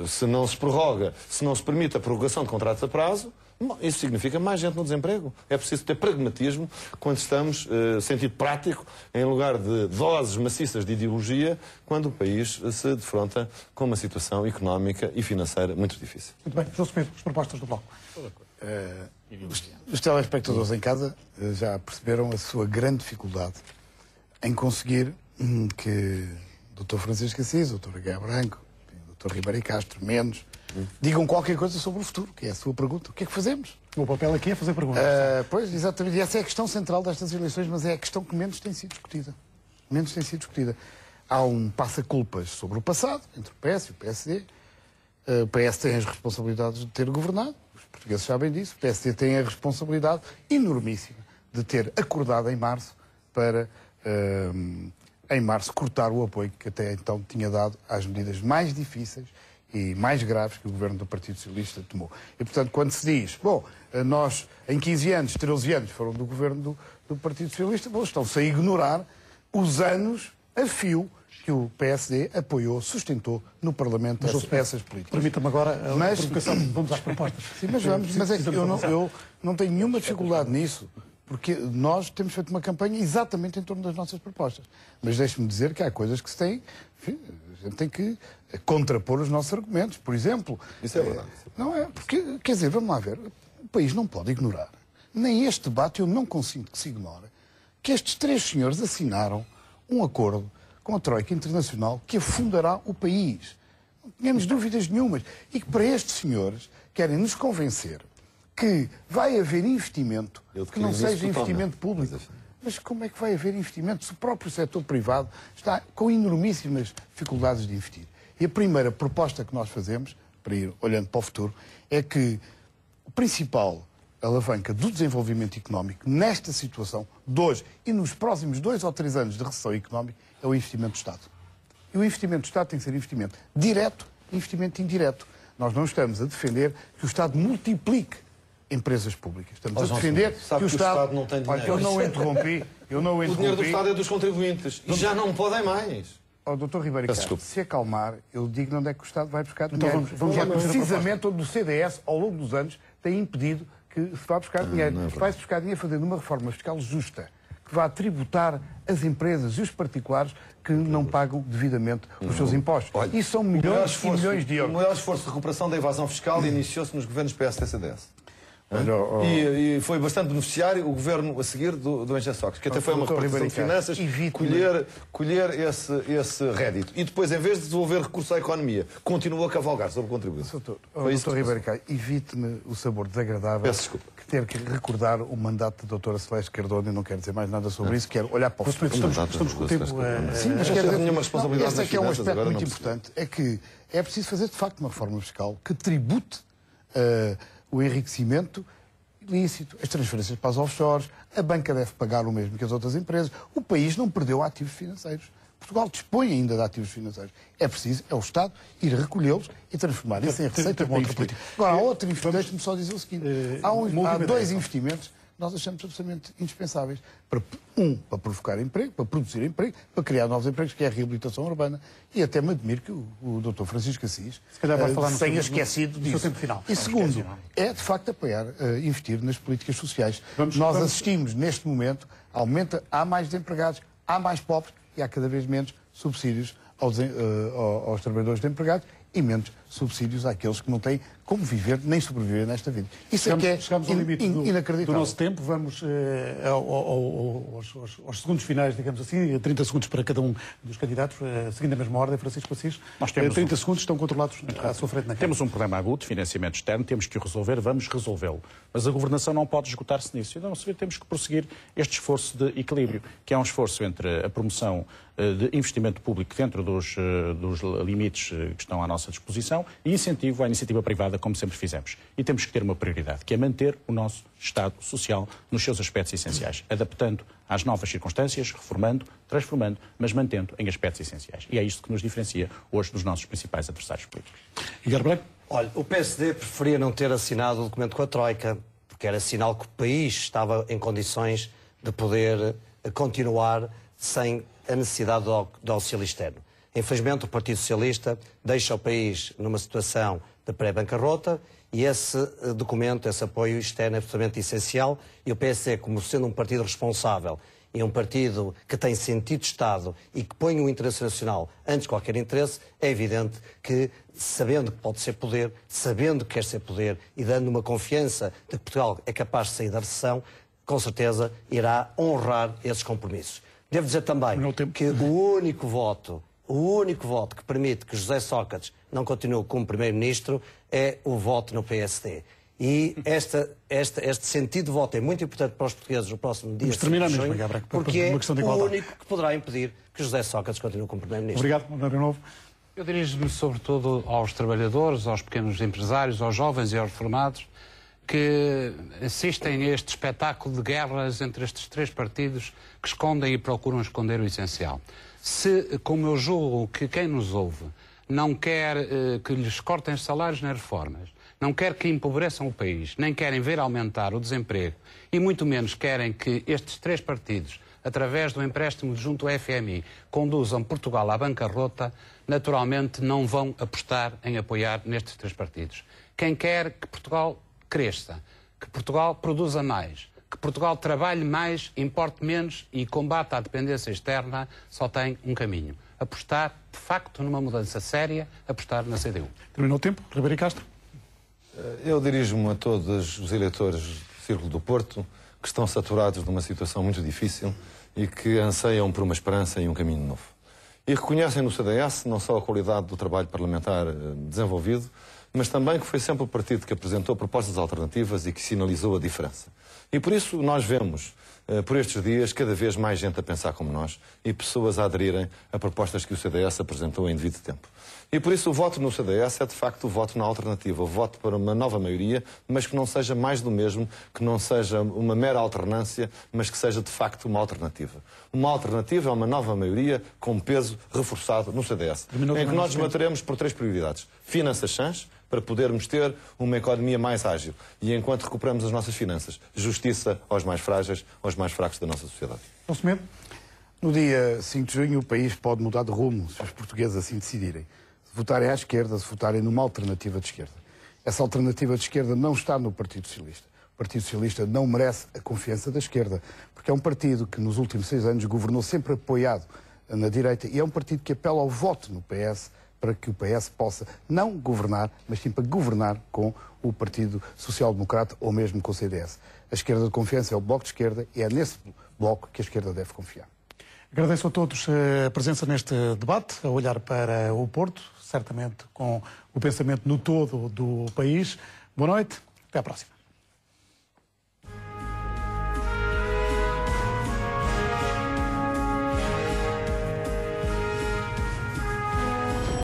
se não se prorroga, se não se permite a prorrogação de contratos a prazo, isso significa mais gente no desemprego. É preciso ter pragmatismo quando estamos, sentido prático, em lugar de doses maciças de ideologia, quando o país se defronta com uma situação económica e financeira muito difícil. Muito bem. José Pedro, as propostas do Bloco. Os telespectadores em casa já perceberam a sua grande dificuldade em conseguir que o Dr. Francisco Assis, o Dr. Aguiar Branco, o Dr. Ribeiro Castro, menos, digam qualquer coisa sobre o futuro, que é a sua pergunta. O que é que fazemos? O meu papel aqui é fazer perguntas. Pois, exatamente. E essa é a questão central destas eleições, mas é a questão que menos tem sido discutida. Há um passa-culpas sobre o passado, entre o PS e o PSD. O PS tem as responsabilidades de ter governado, os portugueses sabem disso. O PSD tem a responsabilidade enormíssima de ter acordado em março para, cortar o apoio que até então tinha dado às medidas mais difíceis e mais graves que o governo do Partido Socialista tomou. E, portanto, quando se diz, bom, nós em 15 anos, 13 anos foram do governo do Partido Socialista, bom, estão-se a ignorar os anos a fio que o PSD apoiou, sustentou no Parlamento essas políticas. Permita-me agora a provocação. Vamos às propostas. Sim, mas vamos. Mas é que eu não tenho nenhuma dificuldade nisso, porque nós temos feito uma campanha exatamente em torno das nossas propostas. Mas deixe-me dizer que há coisas que se têm... Enfim, a gente tem que contrapor os nossos argumentos. Por exemplo... Isso é verdade. Não é? Porque, quer dizer, vamos lá ver. O país não pode ignorar. Nem este debate eu não consigo que se ignore. Que estes 3 senhores assinaram um acordo com a Troika Internacional que afundará o país. Não tínhamos dúvidas nenhumas. E que para estes senhores querem nos convencer que vai haver investimento, que não seja investimento público. Mas como é que vai haver investimento se o próprio setor privado está com enormíssimas dificuldades de investir? E a primeira proposta que nós fazemos, para ir olhando para o futuro, é que o principal alavanca do desenvolvimento económico nesta situação de hoje e nos próximos 2 ou 3 anos de recessão económica é o investimento do Estado. E o investimento do Estado tem que ser investimento direto e investimento indireto. Nós não estamos a defender que o Estado multiplique empresas públicas. Estamos a defender que o Estado não tem dinheiro. Olha, eu não interrompi. O dinheiro do Estado é dos contribuintes. E já não podem mais. Dr. Ribeiro Castro, se acalmar, eu digo onde é que o Estado vai buscar dinheiro. Vamos precisamente onde o CDS, ao longo dos anos, tem impedido que se vá buscar dinheiro. Vai-se buscar dinheiro fazendo uma reforma fiscal justa, que vá tributar as empresas e os particulares que não pagam devidamente os seus impostos. Olha, e são milhões e milhões de euros. O maior esforço de recuperação da evasão fiscal iniciou-se nos governos PSD-CDS. E foi bastante beneficiário o governo a seguir do Engenheiro Sócrates, que até foi uma repartição de finanças, colher esse rédito. E depois, em vez de desenvolver recurso à economia, continuou a cavalgar sobre o contribuinte. Doutor Ribeiro Castro, evite-me o sabor desagradável de ter que recordar o mandato da doutora Celeste Cardona. Eu não quero dizer mais nada sobre isso, quero olhar para o futuro. Estamos com o tempo... Sim, mas quer dizer, esse é que é um aspecto muito importante. É que é preciso fazer, de facto, uma reforma fiscal que tribute o enriquecimento ilícito, as transferências para as offshores, a banca deve pagar o mesmo que as outras empresas. O país não perdeu ativos financeiros. Portugal dispõe ainda de ativos financeiros. É preciso, é o Estado, ir recolhê-los e transformar isso em receita para investir. Agora, há outro investimento, deixe-me só dizer o seguinte, há 2 investimentos que nós achamos absolutamente indispensáveis. Para provocar emprego, para produzir emprego, para criar novos empregos, que é a reabilitação urbana. E até me admiro que o Dr. Francisco Assis tenha esquecido disso. E segundo, é de facto apoiar, investir nas políticas sociais. Nós assistimos neste momento, há mais desempregados, há mais pobres e há cada vez menos subsídios aos trabalhadores desempregados e menos subsídios àqueles que não têm como viver nem sobreviver nesta vida. Isso chegamos ao limite inacreditável. Do nosso tempo. Vamos aos segundos finais, digamos assim, 30 segundos para cada um dos candidatos, seguindo a mesma ordem. Francisco Assis, nós temos 30 segundos estão controlados à sua frente na Câmara. Temos um problema agudo de financiamento externo, temos que o resolver, vamos resolvê-lo. Mas a governação não pode esgotar-se nisso. Então, temos que prosseguir este esforço de equilíbrio, que é um esforço entre a promoção de investimento público dentro dos limites que estão à nossa disposição e incentivo à iniciativa privada, como sempre fizemos. E temos que ter uma prioridade, que é manter o nosso Estado social nos seus aspectos essenciais, adaptando às novas circunstâncias, reformando, transformando, mas mantendo em aspectos essenciais. E é isto que nos diferencia hoje dos nossos principais adversários políticos. Olha, o PSD preferia não ter assinado o documento com a Troika, porque era sinal que o país estava em condições de poder continuar sem a necessidade do auxílio externo. Infelizmente, o Partido Socialista deixa o país numa situação de pré-bancarrota e esse documento, esse apoio externo é absolutamente essencial e o PSD, como sendo um partido responsável e um partido que tem sentido de Estado e que põe o interesse nacional antes de qualquer interesse, é evidente que, sabendo que pode ser poder, sabendo que quer ser poder e dando uma confiança de que Portugal é capaz de sair da recessão, com certeza irá honrar esses compromissos. Devo dizer também que o único voto que permite que José Sócrates não continue como Primeiro-Ministro é o voto no PSD. E este sentido de voto é muito importante para os portugueses no próximo dia 5 de junho, porque é o único que poderá impedir que José Sócrates continue como Primeiro-Ministro. Obrigado, Mário Novo. Eu dirijo-me sobretudo aos trabalhadores, aos pequenos empresários, aos jovens e aos reformados que assistem a este espetáculo de guerras entre estes 3 partidos que escondem e procuram esconder o essencial. Se, como eu julgo que quem nos ouve não quer que lhes cortem os salários nas reformas, não quer que empobreçam o país, nem querem ver aumentar o desemprego e muito menos querem que estes 3 partidos, através do empréstimo junto ao FMI, conduzam Portugal à bancarrota, naturalmente não vão apostar em apoiar nestes 3 partidos. Quem quer que Portugal cresça, que Portugal produza mais, que Portugal trabalhe mais, importe menos e combata a dependência externa, só tem um caminho. Apostar, de facto, numa mudança séria, apostar na CDU. Terminou o tempo. Ribeiro Castro. Eu dirijo-me a todos os eleitores do Círculo do Porto que estão saturados de uma situação muito difícil e que anseiam por uma esperança e um caminho novo. E reconhecem no CDS não só a qualidade do trabalho parlamentar desenvolvido, mas também que foi sempre o partido que apresentou propostas alternativas e que sinalizou a diferença. E por isso nós vemos, por estes dias, cada vez mais gente a pensar como nós e pessoas a aderirem a propostas que o CDS apresentou em devido tempo. E por isso o voto no CDS é de facto o voto na alternativa, o voto para uma nova maioria, mas que não seja mais do mesmo, que não seja uma mera alternância, mas que seja de facto uma alternativa. Uma alternativa é uma nova maioria com peso reforçado no CDS, em que nós nos bateremos por 3 prioridades. Finanças sãs, para podermos ter uma economia mais ágil. E enquanto recuperamos as nossas finanças, justiça aos mais frágeis, aos mais fracos da nossa sociedade. No dia 5 de junho, o país pode mudar de rumo, se os portugueses assim decidirem. Se votarem à esquerda, se votarem numa alternativa de esquerda. Essa alternativa de esquerda não está no Partido Socialista. O Partido Socialista não merece a confiança da esquerda, porque é um partido que nos últimos 6 anos governou sempre apoiado na direita e é um partido que apela ao voto no PS para que o PS possa não governar, mas sim para governar com o Partido Social Democrata ou mesmo com o CDS. A esquerda de confiança é o Bloco de Esquerda e é nesse bloco que a esquerda deve confiar. Agradeço a todos a presença neste debate, a olhar para o Porto, certamente com o pensamento no todo do país. Boa noite, até à próxima.